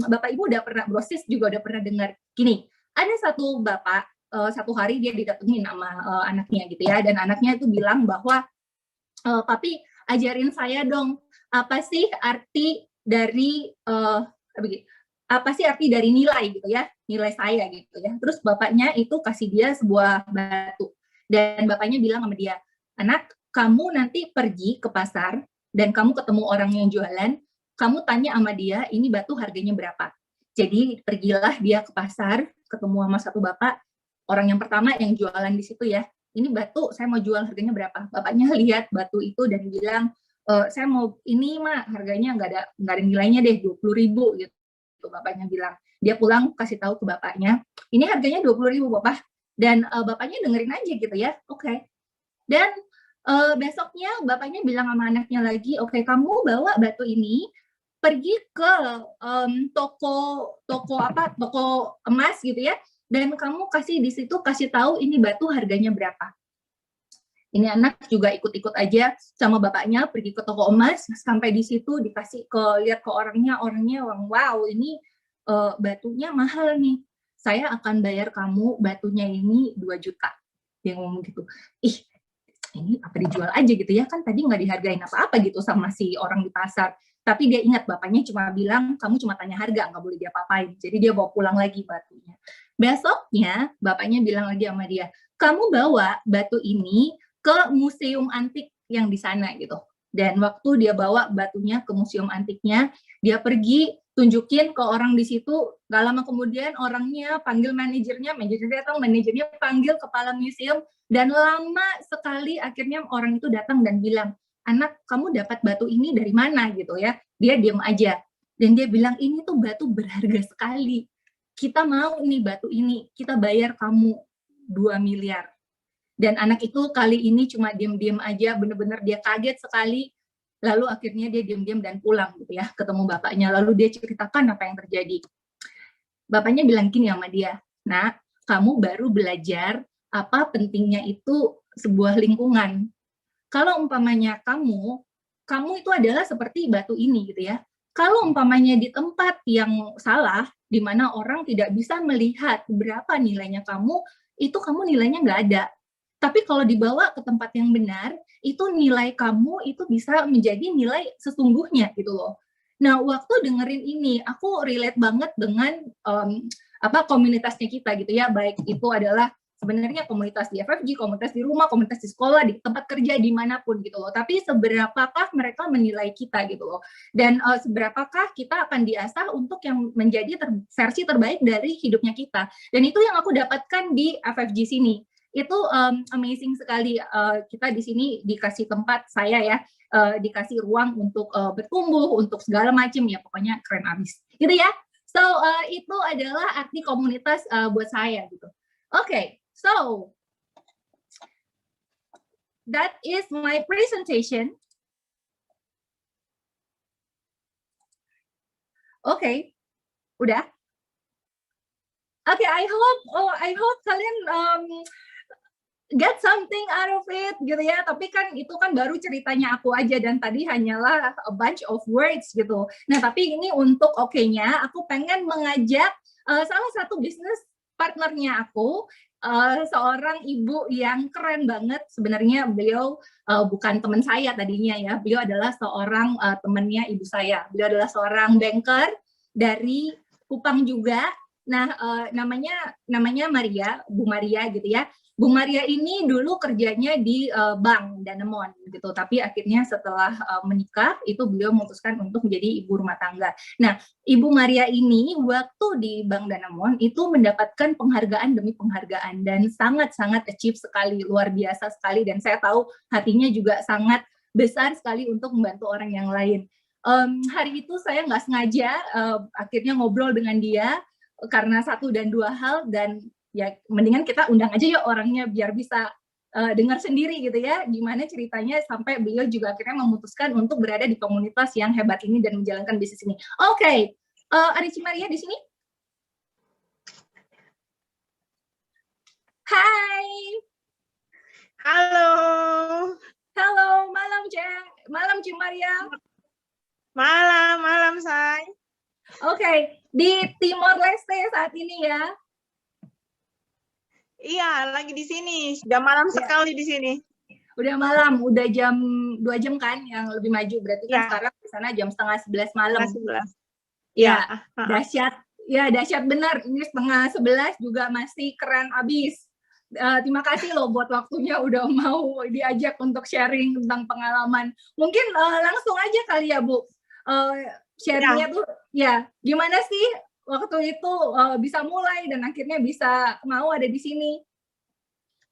Bapak Ibu udah pernah, brosis juga udah pernah dengar. Gini, ada satu bapak, satu hari dia didatengin sama anaknya gitu ya, dan anaknya itu bilang bahwa, papi ajarin saya dong, apa sih arti dari apa sih arti dari nilai gitu ya, nilai saya gitu ya. Terus bapaknya itu kasih dia sebuah batu Dan bapaknya bilang sama dia, anak, kamu nanti pergi ke pasar dan kamu ketemu orang yang jualan, kamu tanya sama dia, ini batu harganya berapa. Jadi pergilah dia ke pasar, ketemu sama satu bapak, orang yang pertama yang jualan di situ ya, ini batu saya mau jual harganya berapa. Bapaknya lihat batu itu dan bilang, saya mau ini mah harganya nggak ada nilainya deh, 20.000 gitu. Bapaknya bilang, dia pulang kasih tahu ke bapaknya, ini harganya 20.000 bapak. Dan bapaknya dengerin aja gitu ya, oke. Dan besoknya bapaknya bilang sama anaknya lagi, oke, kamu bawa batu ini pergi ke toko emas gitu ya, dan kamu kasih di situ, kasih tahu ini batu harganya berapa. Ini anak juga ikut-ikut aja sama bapaknya pergi ke toko emas, sampai di situ dikasih lihat ke orangnya wow, ini batunya mahal nih. Saya akan bayar kamu batunya ini 2 juta. Dia ngomong gitu. Ih, ini apa dijual aja gitu ya, kan tadi nggak dihargain apa-apa gitu sama si orang di pasar. Tapi dia ingat bapaknya cuma bilang, kamu cuma tanya harga, nggak boleh diapa-apain. Jadi dia bawa pulang lagi batunya. Besoknya bapaknya bilang lagi sama dia, kamu bawa batu ini ke museum antik yang di sana gitu. Dan waktu dia bawa batunya ke museum antiknya, dia pergi tunjukin ke orang di situ, gak lama kemudian orangnya panggil manajernya datang, manajernya panggil kepala museum, dan lama sekali akhirnya orang itu datang dan bilang, anak, kamu dapat batu ini dari mana gitu ya. Dia diam aja. Dan dia bilang, ini tuh batu berharga sekali. Kita mau nih batu ini, kita bayar kamu 2 miliar. Dan anak itu kali ini cuma diam-diam aja, bener-bener dia kaget sekali. Lalu akhirnya dia diam-diam dan pulang gitu ya, ketemu bapaknya. Lalu dia ceritakan apa yang terjadi. Bapaknya bilang gini sama dia, nak, kamu baru belajar apa pentingnya itu sebuah lingkungan. Kalau umpamanya kamu itu adalah seperti batu ini gitu ya. Kalau umpamanya di tempat yang salah, di mana orang tidak bisa melihat berapa nilainya kamu, itu kamu nilainya nggak ada. Tapi kalau dibawa ke tempat yang benar, itu nilai kamu itu bisa menjadi nilai sesungguhnya gitu loh. Nah, waktu dengerin ini, aku relate banget dengan komunitasnya kita gitu ya, baik itu adalah sebenarnya komunitas di FFG, komunitas di rumah, komunitas di sekolah, di tempat kerja, dimanapun gitu loh. Tapi seberapakah mereka menilai kita gitu loh. Dan seberapakah kita akan diasah untuk yang menjadi versi terbaik dari hidupnya kita. Dan itu yang aku dapatkan di FFG sini. Itu amazing sekali, kita di sini dikasih tempat, saya ya, dikasih ruang untuk bertumbuh, untuk segala macam ya, pokoknya keren abis. Gitu ya. So, itu adalah arti komunitas buat saya gitu. Oke. So, that is my presentation. Okay, udah. Okay, I hope kalian get something out of it gitu ya. Tapi kan itu kan baru ceritanya aku aja dan tadi hanyalah a bunch of words gitu. Nah, tapi ini untuk oke-nya aku pengen mengajak salah satu bisnis partnernya aku, seorang ibu yang keren banget. Sebenarnya beliau bukan teman saya tadinya ya, beliau adalah seorang temannya ibu saya. Beliau adalah seorang banker dari Kupang juga. Nah, namanya Maria, Bu Maria gitu ya. Bu Maria ini dulu kerjanya di Bank Danamon gitu, tapi akhirnya setelah menikah itu beliau memutuskan untuk menjadi ibu rumah tangga. Nah, Ibu Maria ini waktu di Bank Danamon itu mendapatkan penghargaan demi penghargaan dan sangat-sangat achieve sekali, luar biasa sekali, dan saya tahu hatinya juga sangat besar sekali untuk membantu orang yang lain. Hari itu saya nggak sengaja akhirnya ngobrol dengan dia karena satu dan dua hal, dan ya mendingan kita undang aja yuk orangnya biar bisa dengar sendiri gitu ya gimana ceritanya sampai beliau juga akhirnya memutuskan untuk berada di komunitas yang hebat ini dan menjalankan bisnis ini. Oke, Arici Maria di sini. Hai. Halo. Halo, malam Ci Maria. Malam Say. Oke, di Timor Leste saat ini ya. Iya, lagi di sini. Sudah malam sekali di sini. Udah malam, udah jam 2 jam kan yang lebih maju. Berarti kan sekarang di sana jam 10:30 malam. 11. Ya, dahsyat. Ya, dahsyat benar. Ini 10:30 juga masih keren abis. Terima kasih loh buat waktunya udah mau diajak untuk sharing tentang pengalaman. Mungkin langsung aja kali ya Bu, sharingnya tuh ya gimana sih waktu itu bisa mulai dan akhirnya bisa mau ada di sini.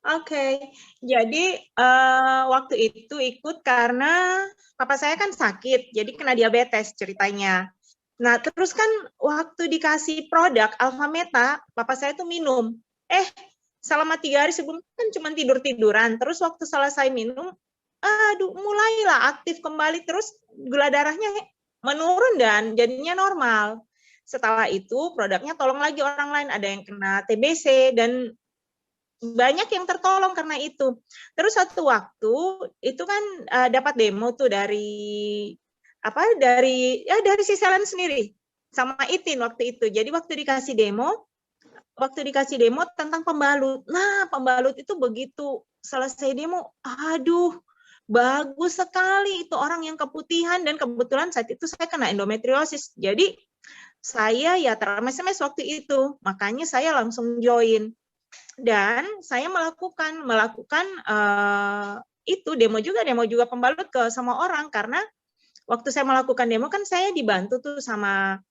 Oke, jadi waktu itu ikut karena papa saya kan sakit, jadi kena diabetes ceritanya. Nah, terus kan waktu dikasih produk Alpha Meta, papa saya tuh minum. Selama 3 hari sebelum kan cuma tidur-tiduran. Terus waktu selesai minum, aduh, mulailah aktif kembali. Terus gula darahnya menurun dan jadinya normal. Setelah itu produknya tolong lagi orang lain. Ada yang kena TBC dan banyak yang tertolong karena itu. Terus satu waktu itu kan dapat demo tuh dari si Selen sendiri sama Itin waktu itu. Jadi waktu dikasih demo tentang pembalut. Nah, pembalut itu begitu selesai demo, aduh, bagus sekali itu orang yang keputihan dan kebetulan saat itu saya kena endometriosis. Jadi saya ya termes-mes waktu itu, makanya saya langsung join. Dan saya melakukan itu demo juga pembalut ke semua orang karena waktu saya melakukan demo kan saya dibantu tuh sama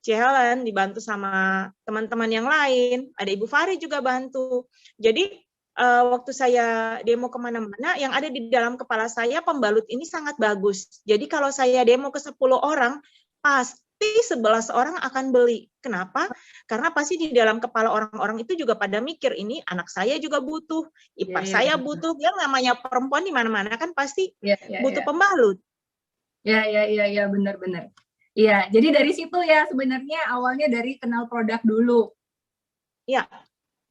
Helen, dibantu sama teman-teman yang lain, ada Ibu Fari juga bantu. Jadi waktu saya demo kemana-mana, yang ada di dalam kepala saya pembalut ini sangat bagus. Jadi kalau saya demo ke 10 orang, pasti 11 orang akan beli. Kenapa? Karena pasti di dalam kepala orang-orang itu juga pada mikir, ini anak saya juga butuh, ipar saya butuh, yang namanya perempuan di mana-mana kan pasti butuh pembalut. Ya, benar-benar. Iya, jadi dari situ ya sebenarnya awalnya dari kenal produk dulu. Iya.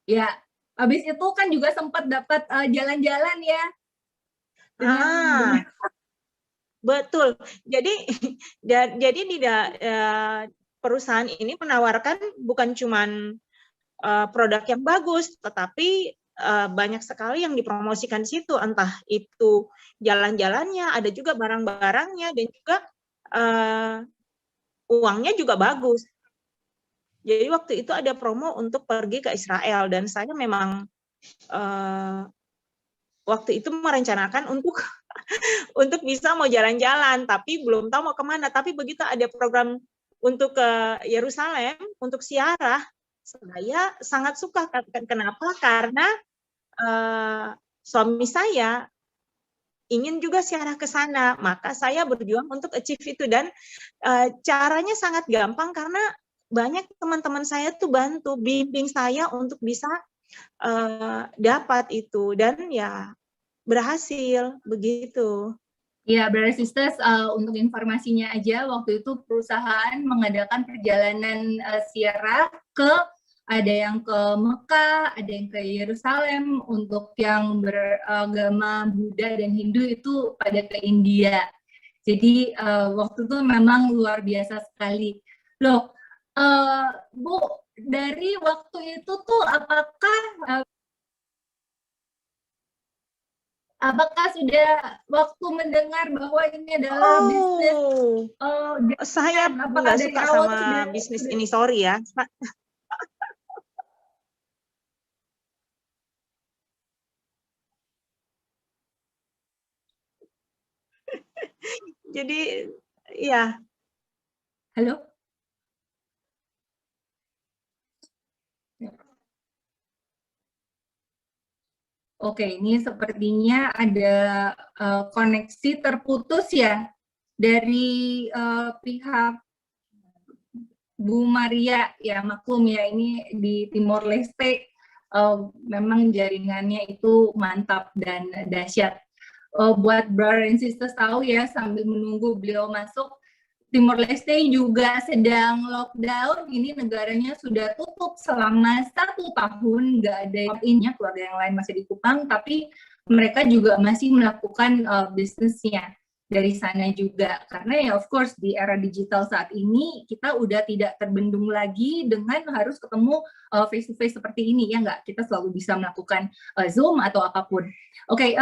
Ya, habis itu kan juga sempat dapat jalan-jalan ya. Betul. Jadi di perusahaan ini menawarkan bukan cuman produk yang bagus, tetapi banyak sekali yang dipromosikan di situ, entah itu jalan-jalannya, ada juga barang-barangnya, dan juga uangnya juga bagus. Jadi waktu itu ada promo untuk pergi ke Israel, dan saya memang waktu itu merencanakan untuk bisa mau jalan-jalan, tapi belum tahu mau kemana. Tapi begitu ada program untuk ke Yerusalem, untuk ziarah, saya sangat suka. Kenapa? Karena suami saya ingin juga ziarah ke sana, maka saya berjuang untuk achieve itu. Dan caranya sangat gampang karena banyak teman-teman saya tuh bantu, bimbing saya untuk bisa dapat itu, dan ya berhasil begitu. Ya, Brothers Sisters, untuk informasinya aja, waktu itu perusahaan mengadakan perjalanan ziarah ke, ada yang ke Mekah, ada yang ke Yerusalem, untuk yang beragama Buddha dan Hindu itu pada ke India. Jadi waktu itu memang luar biasa sekali. Loh, Bu, dari waktu itu tuh apakah sudah waktu mendengar bahwa ini adalah bisnis? Saya nggak suka sama bisnis ini, sorry ya. Jadi, ya. Halo? Oke, ini sepertinya ada koneksi terputus ya dari pihak Bu Maria, ya maklum ya, ini di Timor Leste memang jaringannya itu mantap dan dahsyat. Buat brother and sisters tahu ya, sambil menunggu beliau masuk, Timor Leste juga sedang lockdown. Ini negaranya sudah tutup selama 1 tahun, nggak ada yang keluarga yang lain masih di Kupang, tapi mereka juga masih melakukan bisnisnya dari sana juga. Karena ya of course di era digital saat ini kita udah tidak terbendung lagi dengan harus ketemu face to face seperti ini, ya nggak? Kita selalu bisa melakukan Zoom atau apapun. Oke,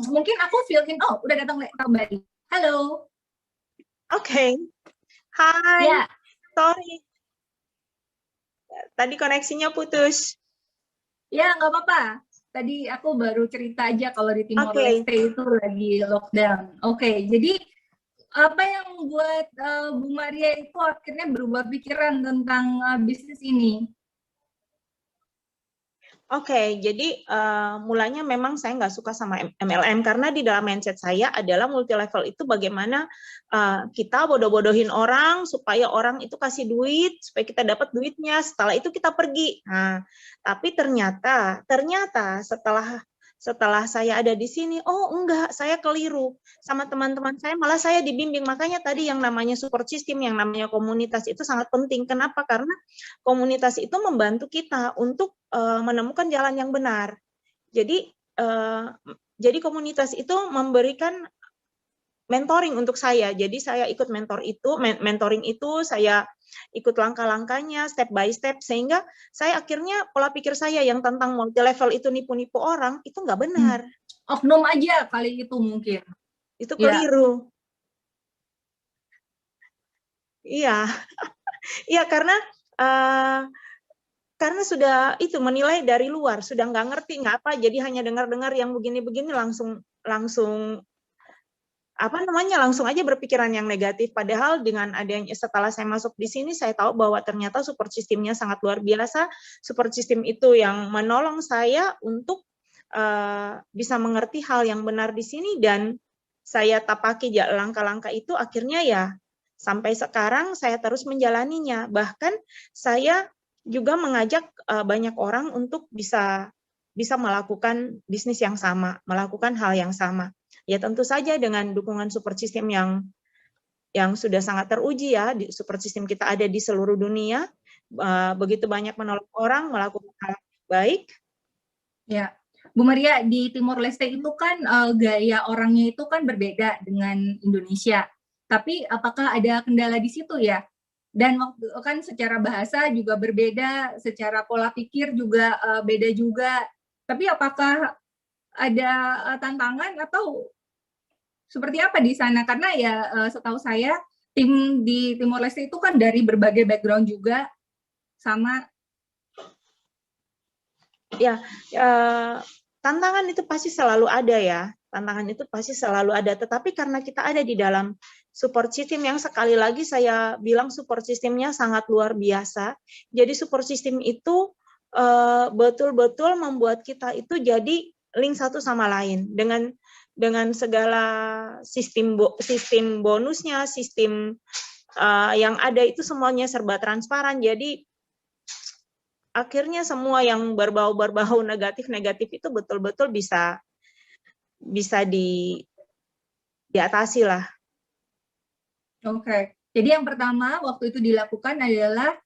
mungkin aku fill in. Oh, udah datang kembali. Halo. Oke. Hai. Ya. Sorry. Tadi koneksinya putus. Ya, nggak apa-apa. tadi aku baru cerita aja kalau di Timor Oke. Leste itu lagi lockdown. Oke, jadi apa yang membuat Bu Maria itu akhirnya berubah pikiran tentang bisnis ini? Oke, jadi mulanya memang saya nggak suka sama MLM karena di dalam mindset saya adalah multi level itu bagaimana kita bodoh-bodohin orang supaya orang itu kasih duit, supaya kita dapat duitnya, setelah itu kita pergi. Nah, tapi ternyata setelah saya ada di sini, oh enggak, saya keliru. Sama teman-teman saya malah saya dibimbing. Makanya tadi yang namanya support system, yang namanya komunitas itu sangat penting. Kenapa? Karena komunitas itu membantu kita untuk menemukan jalan yang benar. Jadi komunitas itu memberikan mentoring untuk saya. Jadi saya ikut mentoring itu saya ikut langkah-langkahnya step by step sehingga saya akhirnya pola pikir saya yang tentang multi level itu nipu-nipu orang itu nggak benar. Oknum aja kali itu mungkin. Itu keliru. Iya. Iya karena sudah itu menilai dari luar, sudah nggak ngerti nggak apa, jadi hanya dengar-dengar yang begini-begini langsung langsung aja berpikiran yang negatif. Padahal dengan adanya setelah saya masuk di sini, saya tahu bahwa ternyata support system-nya sangat luar biasa. Support system itu yang menolong saya untuk bisa mengerti hal yang benar di sini dan saya tapaki langkah-langkah itu akhirnya ya sampai sekarang saya terus menjalaninya. Bahkan saya juga mengajak banyak orang untuk bisa melakukan bisnis yang sama, melakukan hal yang sama. Ya tentu saja dengan dukungan support system yang sudah sangat teruji ya, di support system kita ada di seluruh dunia, begitu banyak menolong orang melakukan hal baik. Ya, Bu Maria, di Timor Leste itu kan gaya orangnya itu kan berbeda dengan Indonesia. Tapi apakah ada kendala di situ ya? Dan kan secara bahasa juga berbeda, secara pola pikir juga beda juga. Tapi apakah ada tantangan atau seperti apa di sana? Karena ya setahu saya tim di Timor Leste itu kan dari berbagai background juga sama. Ya, tantangan itu pasti selalu ada ya. Tantangan itu pasti selalu ada. Tetapi karena kita ada di dalam support system yang sekali lagi saya bilang support systemnya sangat luar biasa. Jadi support system itu betul-betul membuat kita itu jadi link satu sama lain dengan segala sistem bonusnya, sistem yang ada itu semuanya serba transparan. Jadi akhirnya semua yang berbau negatif itu betul-betul bisa diatasi lah. Oke. Jadi yang pertama waktu itu dilakukan adalah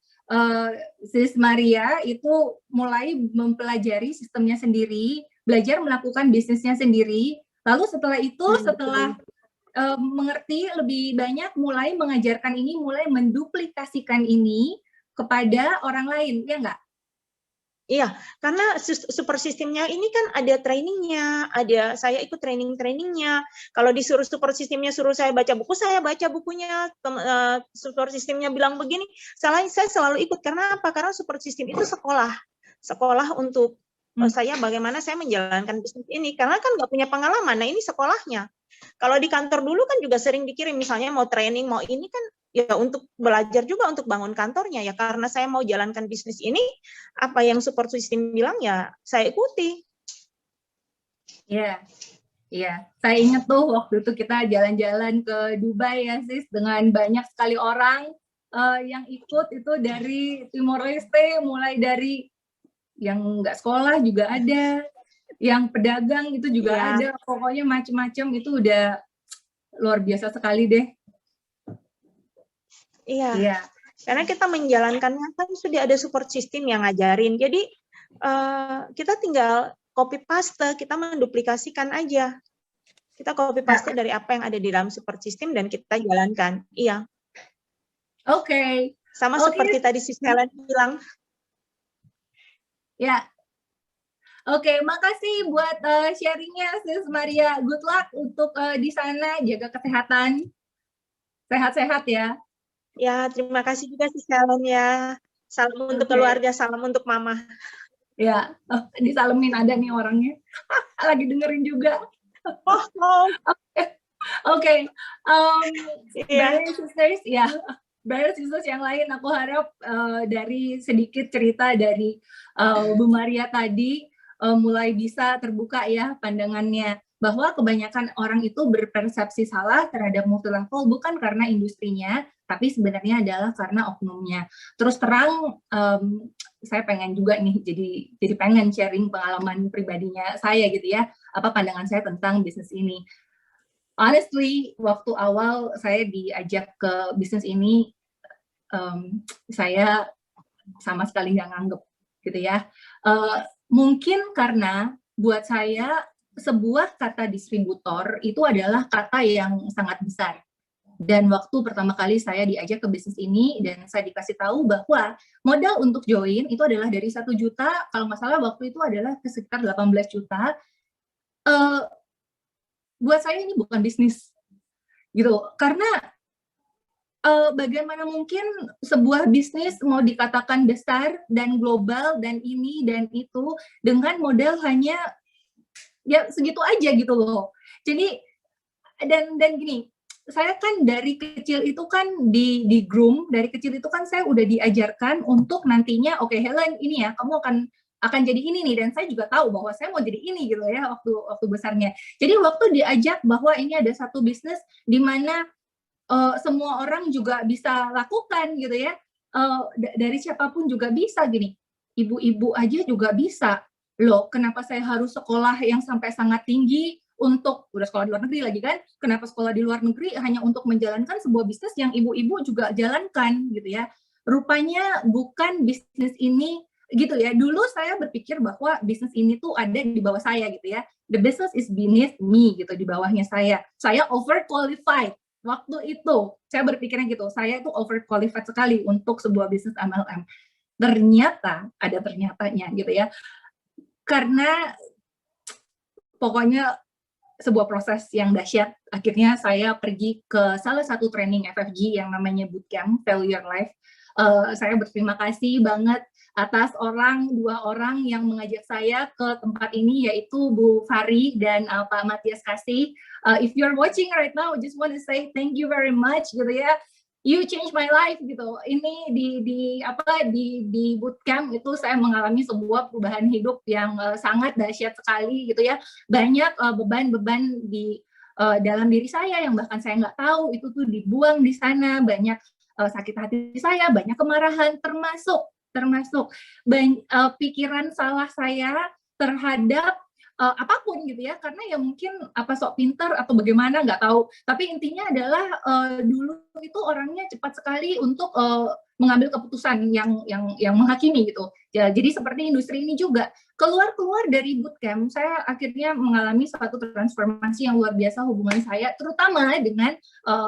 Sis Maria itu mulai mempelajari sistemnya sendiri, belajar melakukan bisnisnya sendiri. Lalu setelah itu, setelah mengerti lebih banyak, mulai mengajarkan ini, mulai menduplikasikan ini kepada orang lain, ya nggak? Iya, karena super sistemnya ini kan ada trainingnya, saya ikut trainingnya. Kalau disuruh super sistemnya suruh saya baca buku, saya baca bukunya. Super sistemnya bilang begini, saya selalu ikut. Karena apa? Karena super sistem itu sekolah untuk saya bagaimana saya menjalankan bisnis ini. Karena kan nggak punya pengalaman. Nah ini sekolahnya. Kalau di kantor dulu kan juga sering dikirim, misalnya mau training, mau ini kan ya untuk belajar juga untuk bangun kantornya ya, karena saya mau jalankan bisnis ini apa yang support system bilang ya saya ikuti. Iya, saya ingat tuh waktu itu kita jalan-jalan ke Dubai ya Sis, dengan banyak sekali orang yang ikut itu dari Timor Leste, mulai dari yang nggak sekolah juga ada, yang pedagang itu juga ada, pokoknya macam-macam. Itu udah luar biasa sekali deh. Iya. Karena kita menjalankannya kan sudah ada support system yang ngajarin. Jadi kita tinggal copy paste, kita menduplikasikan aja. Kita copy paste dari apa yang ada di dalam support system dan kita jalankan. Iya. Oke. Sama seperti tadi Sis Helen bilang. Ya. Oke, makasih buat sharingnya Sis Maria. Good luck untuk di sana, jaga kesehatan. Sehat-sehat ya. Ya, terima kasih juga Sis Helen ya. Salam untuk keluarga, salam untuk Mama. Ya, disalemin ada nih orangnya. Lagi dengerin juga. Oh, Oke, iya. brothers and sisters, ya, brothers and sisters yang lain, aku harap dari sedikit cerita dari Bu Maria tadi mulai bisa terbuka ya pandangannya bahwa kebanyakan orang itu berpersepsi salah terhadap multi level bukan karena industrinya, tapi sebenarnya adalah karena oknumnya. Terus terang, saya pengen juga nih jadi pengen sharing pengalaman pribadinya saya gitu ya, apa pandangan saya tentang bisnis ini. Honestly, waktu awal saya diajak ke bisnis ini, saya sama sekali nggak nganggep gitu ya. Mungkin karena buat saya sebuah kata distributor itu adalah kata yang sangat besar. Dan waktu pertama kali saya diajak ke bisnis ini dan saya dikasih tahu bahwa modal untuk join itu adalah dari 1 juta, kalau nggak salah waktu itu adalah sekitar 18 juta. Buat saya ini bukan bisnis gitu, karena bagaimana mungkin sebuah bisnis mau dikatakan besar dan global dan ini dan itu dengan modal hanya ya segitu aja gitu loh. Jadi dan gini, saya kan dari kecil itu kan di groom, dari kecil itu kan saya udah diajarkan untuk nantinya, oke, Helen, ini ya kamu akan jadi ini nih, dan saya juga tahu bahwa saya mau jadi ini gitu ya waktu besarnya. Jadi waktu diajak bahwa ini ada satu bisnis di mana semua orang juga bisa lakukan gitu ya, dari siapapun juga bisa gini, ibu-ibu aja juga bisa loh, kenapa saya harus sekolah yang sampai sangat tinggi untuk udah sekolah di luar negeri lagi kan, kenapa sekolah di luar negeri hanya untuk menjalankan sebuah bisnis yang ibu-ibu juga jalankan gitu ya. Rupanya bukan bisnis ini gitu ya. Dulu saya berpikir bahwa bisnis ini tuh ada di bawah saya gitu ya. The business is beneath me gitu, di bawahnya saya. Saya overqualified. Waktu itu saya berpikirnya gitu, saya itu overqualified sekali untuk sebuah bisnis MLM. Ternyata ada ternyatanya gitu ya. Karena pokoknya sebuah proses yang dahsyat. Akhirnya saya pergi ke salah satu training FFG yang namanya Bootcamp Failure Life. Saya berterima kasih banget atas dua orang yang mengajak saya ke tempat ini, yaitu Bu Fari dan Pak Matias Kasih. If you're watching right now, I just want to say thank you very much gitu ya. You change my life gitu. Ini di bootcamp itu saya mengalami sebuah perubahan hidup yang sangat dahsyat sekali gitu ya. Banyak beban-beban di dalam diri saya yang bahkan saya nggak tahu itu tuh dibuang di sana. Banyak sakit hati saya, banyak kemarahan, termasuk pikiran salah saya terhadap apapun gitu ya, karena ya mungkin apa sok pintar atau bagaimana nggak tahu, tapi intinya adalah dulu itu orangnya cepat sekali untuk mengambil keputusan yang menghakimi gitu ya. Jadi seperti industri ini juga keluar dari bootcamp, saya akhirnya mengalami suatu transformasi yang luar biasa. Hubungan saya terutama dengan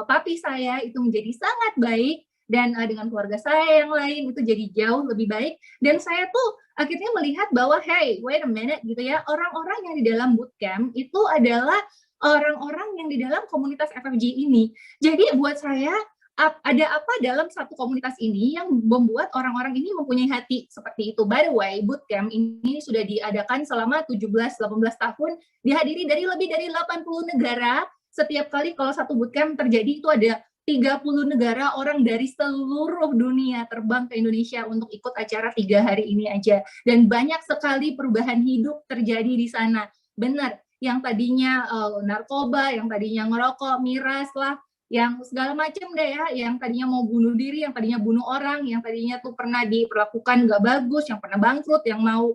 papi saya itu menjadi sangat baik, dan dengan keluarga saya yang lain itu jadi jauh lebih baik. Dan saya tuh akhirnya melihat bahwa hey, wait a minute gitu ya, orang-orang yang di dalam bootcamp itu adalah orang-orang yang di dalam komunitas FFG ini. Jadi buat saya ada apa dalam satu komunitas ini yang membuat orang-orang ini mempunyai hati seperti itu. By the way, bootcamp ini sudah diadakan selama 17-18 tahun, dihadiri dari lebih dari 80 negara. Setiap kali kalau satu bootcamp terjadi itu ada 30 negara, orang dari seluruh dunia terbang ke Indonesia untuk ikut acara 3 hari ini aja. Dan banyak sekali perubahan hidup terjadi di sana. Benar, yang tadinya narkoba, yang tadinya ngerokok, miras lah, yang segala macam deh ya, yang tadinya mau bunuh diri, yang tadinya bunuh orang, yang tadinya tuh pernah diperlakukan nggak bagus, yang pernah bangkrut, yang mau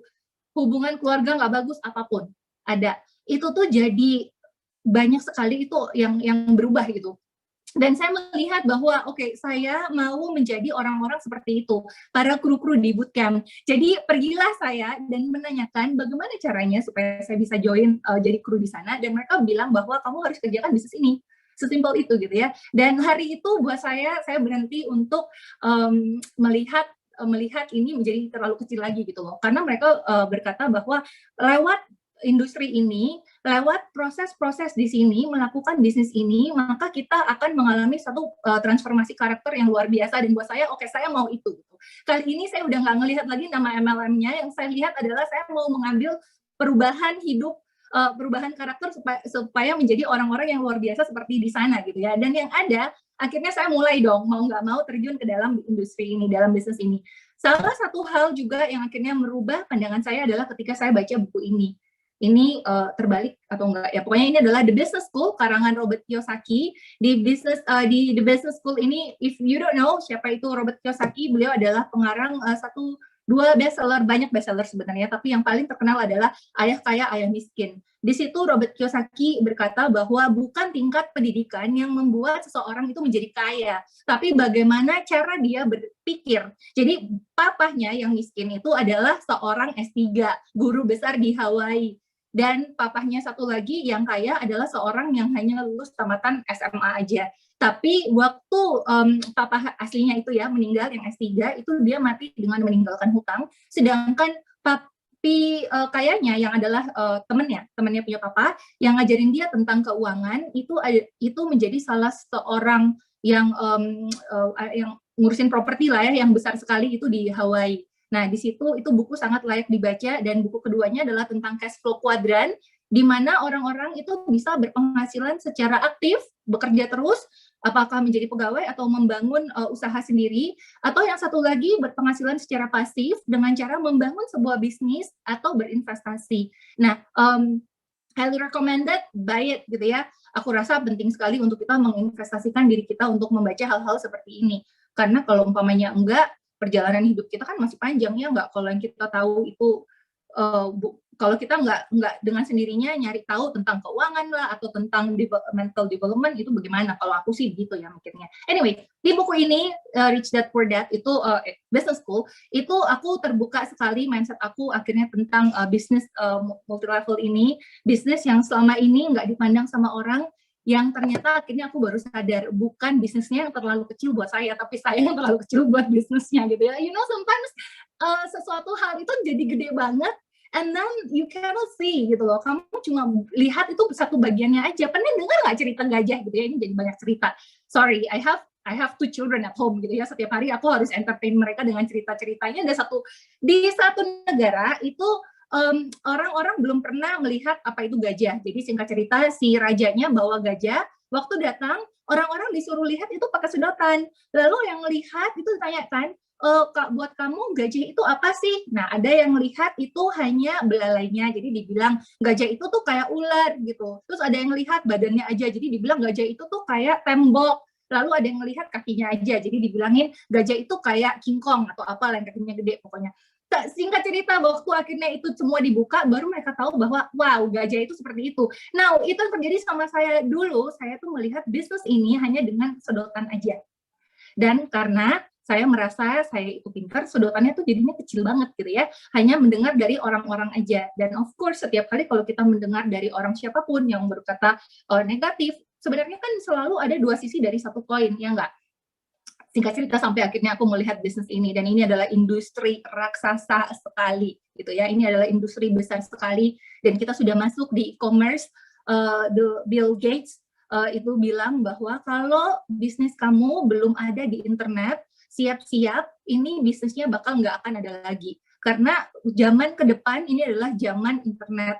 hubungan keluarga nggak bagus, apapun ada. Itu tuh jadi banyak sekali itu yang berubah gitu. Dan saya melihat bahwa oke, saya mau menjadi orang-orang seperti itu, para kru-kru di bootcamp. Jadi pergilah saya dan menanyakan bagaimana caranya supaya saya bisa join jadi kru di sana, dan mereka bilang bahwa kamu harus kerjakan bisnis ini. Sesimpel itu gitu ya. Dan hari itu buat saya berhenti untuk melihat ini menjadi terlalu kecil lagi gitu loh. Karena mereka berkata bahwa lewat industri ini, lewat proses-proses di sini, melakukan bisnis ini, maka kita akan mengalami satu transformasi karakter yang luar biasa. Dan buat saya, oke, saya mau itu. Gitu. Kali ini saya udah nggak ngelihat lagi nama MLM-nya, yang saya lihat adalah saya mau mengambil perubahan hidup, perubahan karakter supaya menjadi orang-orang yang luar biasa seperti di sana gitu ya. Dan yang ada, akhirnya saya mulai dong mau nggak mau terjun ke dalam industri ini, dalam bisnis ini. Salah satu hal juga yang akhirnya merubah pandangan saya adalah ketika saya baca buku ini. Ini terbalik atau enggak ya, pokoknya ini adalah The Business School karangan Robert Kiyosaki. Di The Business School ini, if you don't know siapa itu Robert Kiyosaki, beliau adalah pengarang dua bestseller, banyak bestseller sebenarnya, tapi yang paling terkenal adalah Ayah Kaya Ayah Miskin. Di situ Robert Kiyosaki berkata bahwa bukan tingkat pendidikan yang membuat seseorang itu menjadi kaya, tapi bagaimana cara dia berpikir. Jadi papahnya yang miskin itu adalah seorang S3, guru besar di Hawaii. Dan papahnya satu lagi yang kaya adalah seorang yang hanya lulus tamatan SMA aja. Tapi waktu papa aslinya itu ya meninggal, yang S3, itu dia mati dengan meninggalkan hutang. Sedangkan papi kayanya yang adalah temennya punya papa, yang ngajarin dia tentang keuangan, itu menjadi salah seorang yang ngurusin properti lah ya, yang besar sekali itu di Hawaii. Nah, di situ itu buku sangat layak dibaca, dan buku keduanya adalah tentang cash flow quadrant, di mana orang-orang itu bisa berpenghasilan secara aktif, bekerja terus, apakah menjadi pegawai atau membangun usaha sendiri, atau yang satu lagi berpenghasilan secara pasif dengan cara membangun sebuah bisnis atau berinvestasi. Nah, highly recommended, buy it gitu ya. Aku rasa penting sekali untuk kita menginvestasikan diri kita untuk membaca hal-hal seperti ini. Karena kalau umpamanya enggak, perjalanan hidup kita kan masih panjang ya, nggak? Kalau yang kita tahu itu kalau kita nggak dengan sendirinya nyari tahu tentang keuangan lah atau tentang mental development, itu bagaimana? Kalau aku sih gitu ya mikirnya. Anyway, di buku ini Rich Dad Poor Dad itu Business School, itu aku terbuka sekali mindset aku akhirnya tentang bisnis multi level ini, bisnis yang selama ini nggak dipandang sama orang, yang ternyata akhirnya aku baru sadar bukan bisnisnya yang terlalu kecil buat saya, tapi saya yang terlalu kecil buat bisnisnya gitu ya. You know, sometimes sesuatu hal itu jadi gede banget, and then you cannot see gitu loh. Kamu cuma lihat itu satu bagiannya aja. Pernah dengar nggak cerita gajah gitu ya? Ini jadi banyak cerita. Sorry, I have 2 children at home gitu ya. Setiap hari aku harus entertain mereka dengan cerita-ceritanya. Di satu negara itu orang-orang belum pernah melihat apa itu gajah. Jadi singkat cerita, si rajanya bawa gajah, waktu datang orang-orang disuruh lihat itu pakai sedotan. Lalu yang lihat itu ditanyakan, buat kamu gajah itu apa sih? Nah, ada yang lihat itu hanya belalainya, jadi dibilang gajah itu tuh kayak ular gitu. Terus ada yang lihat badannya aja, jadi dibilang gajah itu tuh kayak tembok. Lalu ada yang lihat kakinya aja, jadi dibilangin gajah itu kayak King Kong atau apa yang kakinya gede pokoknya. Singkat cerita, waktu akhirnya itu semua dibuka, baru mereka tahu bahwa wow, gajah itu seperti itu. Nah, itu terjadi sama saya dulu. Saya tuh melihat bisnis ini hanya dengan sedotan aja. Dan karena saya merasa saya itu pintar, sedotannya tuh jadinya kecil banget gitu ya. Hanya mendengar dari orang-orang aja. Dan of course, setiap kali kalau kita mendengar dari orang siapapun yang berkata negatif, sebenarnya kan selalu ada dua sisi dari satu koin, ya enggak? Singkat cerita, sampai akhirnya aku melihat bisnis ini, dan ini adalah industri raksasa sekali gitu ya. Ini adalah industri besar sekali, dan kita sudah masuk di e-commerce. Bill Gates itu bilang bahwa kalau bisnis kamu belum ada di internet, siap-siap ini bisnisnya bakal nggak akan ada lagi, karena zaman ke depan ini adalah zaman internet.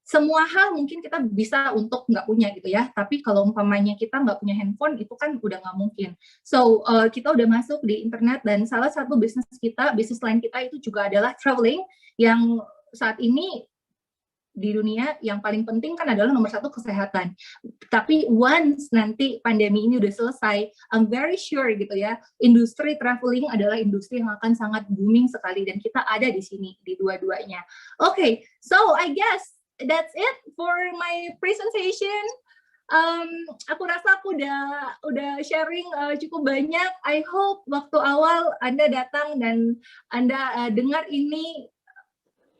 Semua hal mungkin kita bisa untuk nggak punya gitu ya, tapi kalau umpamanya kita nggak punya handphone, itu kan udah nggak mungkin. So, kita udah masuk di internet, dan salah satu bisnis lain kita itu juga adalah traveling, yang saat ini di dunia yang paling penting kan adalah nomor 1 kesehatan. Tapi once nanti pandemi ini udah selesai, I'm very sure gitu ya, industri traveling adalah industri yang akan sangat booming sekali, dan kita ada di sini, di dua-duanya. Okay, so I guess that's it for my presentation. Aku rasa aku udah sharing cukup banyak. I hope waktu awal Anda datang dan Anda dengar ini,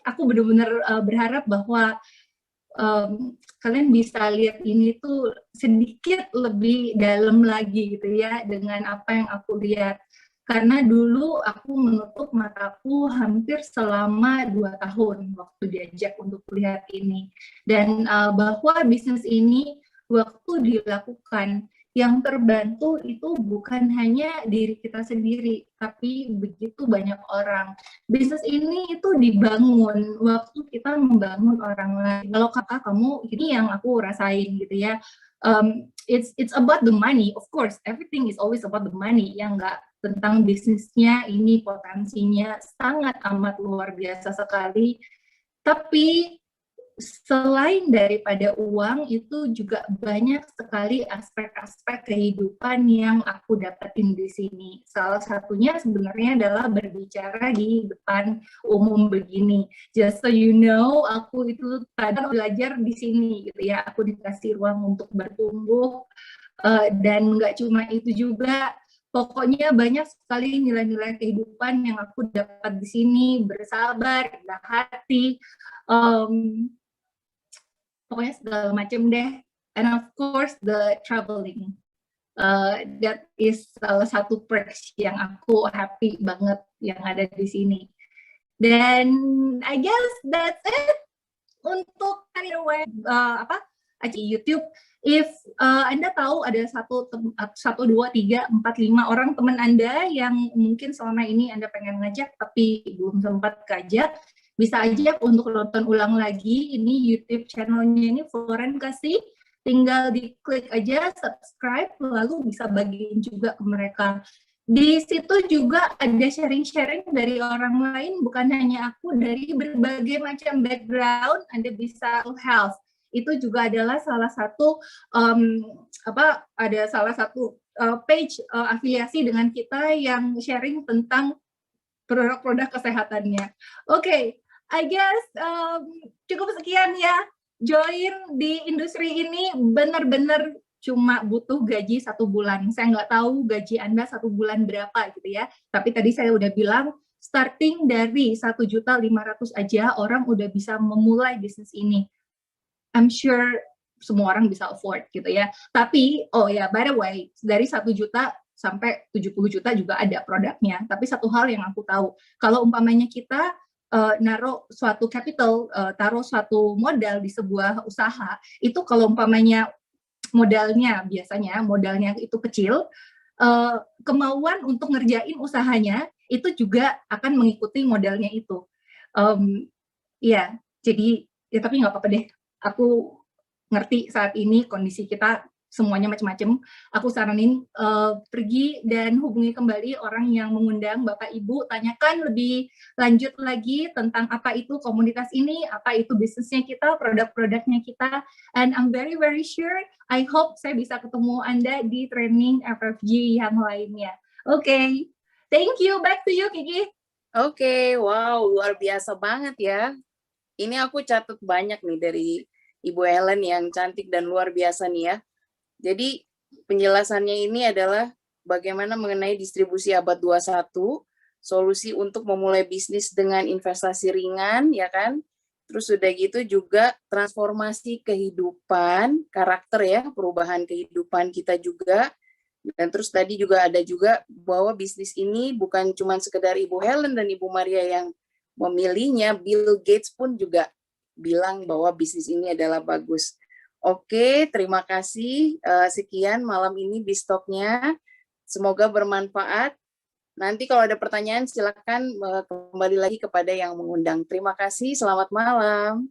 aku benar-benar berharap bahwa kalian bisa lihat ini tuh sedikit lebih dalam lagi gitu ya, dengan apa yang aku lihat. Karena dulu aku menutup mataku hampir selama 2 tahun waktu diajak untuk lihat ini. Dan bahwa bisnis ini waktu dilakukan, yang terbantu itu bukan hanya diri kita sendiri, tapi begitu banyak orang. Bisnis ini itu dibangun waktu kita membangun orang lain. Kalau kakak kamu, ini yang aku rasain gitu ya. It's about the money, of course. Everything is always about the money. Yang nggak tentang bisnisnya ini potensinya sangat amat luar biasa sekali. Tapi selain daripada uang, itu juga banyak sekali aspek-aspek kehidupan yang aku dapetin di sini. Salah satunya sebenarnya adalah berbicara di depan umum begini. Just so you know, aku itu tadi belajar di sini gitu ya. Aku dikasih ruang untuk bertumbuh, dan nggak cuma itu juga. Pokoknya banyak sekali nilai-nilai kehidupan yang aku dapat di sini, bersabar, rendah hati, pokoknya segala macam deh. And of course the traveling, that is salah satu perks yang aku happy banget yang ada di sini. Dan I guess that's it untuk career web YouTube. If Anda tahu ada 1, 2, 3, 4, 5 orang teman Anda yang mungkin selama ini Anda pengen ngajak tapi belum sempat ngajak, bisa aja untuk nonton ulang lagi ini YouTube channelnya ini Floren kasih, tinggal diklik aja subscribe, lalu bisa bagiin juga ke mereka. Di situ juga ada sharing-sharing dari orang lain, bukan hanya aku, dari berbagai macam background. Anda bisa health, itu juga adalah salah satu page afiliasi dengan kita yang sharing tentang produk-produk kesehatannya. Oke. I guess cukup sekian ya. Join di industri ini benar-benar cuma butuh gaji 1 bulan. Saya nggak tahu gaji Anda 1 bulan berapa gitu ya. Tapi tadi saya udah bilang starting dari 1.500.000 aja orang udah bisa memulai bisnis ini. I'm sure semua orang bisa afford gitu ya. Tapi oh ya, by the way, dari 1 juta sampai 70 juta juga ada produknya. Tapi satu hal yang aku tahu, kalau umpamanya kita naruh suatu capital, taruh suatu modal di sebuah usaha, itu kalau umpamanya modalnya itu kecil, kemauan untuk ngerjain usahanya itu juga akan mengikuti modalnya itu. Ya, jadi ya tapi nggak apa-apa deh. Aku ngerti saat ini kondisi kita semuanya macam-macam. Aku saranin pergi dan hubungi kembali orang yang mengundang Bapak Ibu, tanyakan lebih lanjut lagi tentang apa itu komunitas ini, apa itu bisnisnya kita, produk-produknya kita, and I'm very very sure, I hope saya bisa ketemu Anda di training FFG yang lainnya. Oke. Thank you, back to you Kiki. Oke, wow, luar biasa banget ya. Ini aku catat banyak nih dari Ibu Helen yang cantik dan luar biasa nih ya. Jadi penjelasannya ini adalah bagaimana mengenai distribusi abad 21, solusi untuk memulai bisnis dengan investasi ringan, ya kan? Terus udah gitu juga transformasi kehidupan, karakter ya, perubahan kehidupan kita juga. Dan terus tadi juga ada juga bahwa bisnis ini bukan cuma sekedar Ibu Helen dan Ibu Maria yang memilihnya, Bill Gates pun juga bilang bahwa bisnis ini adalah bagus. Oke, terima kasih. Sekian malam ini Biztalk-nya. Semoga bermanfaat. Nanti kalau ada pertanyaan silakan kembali lagi kepada yang mengundang. Terima kasih, selamat malam.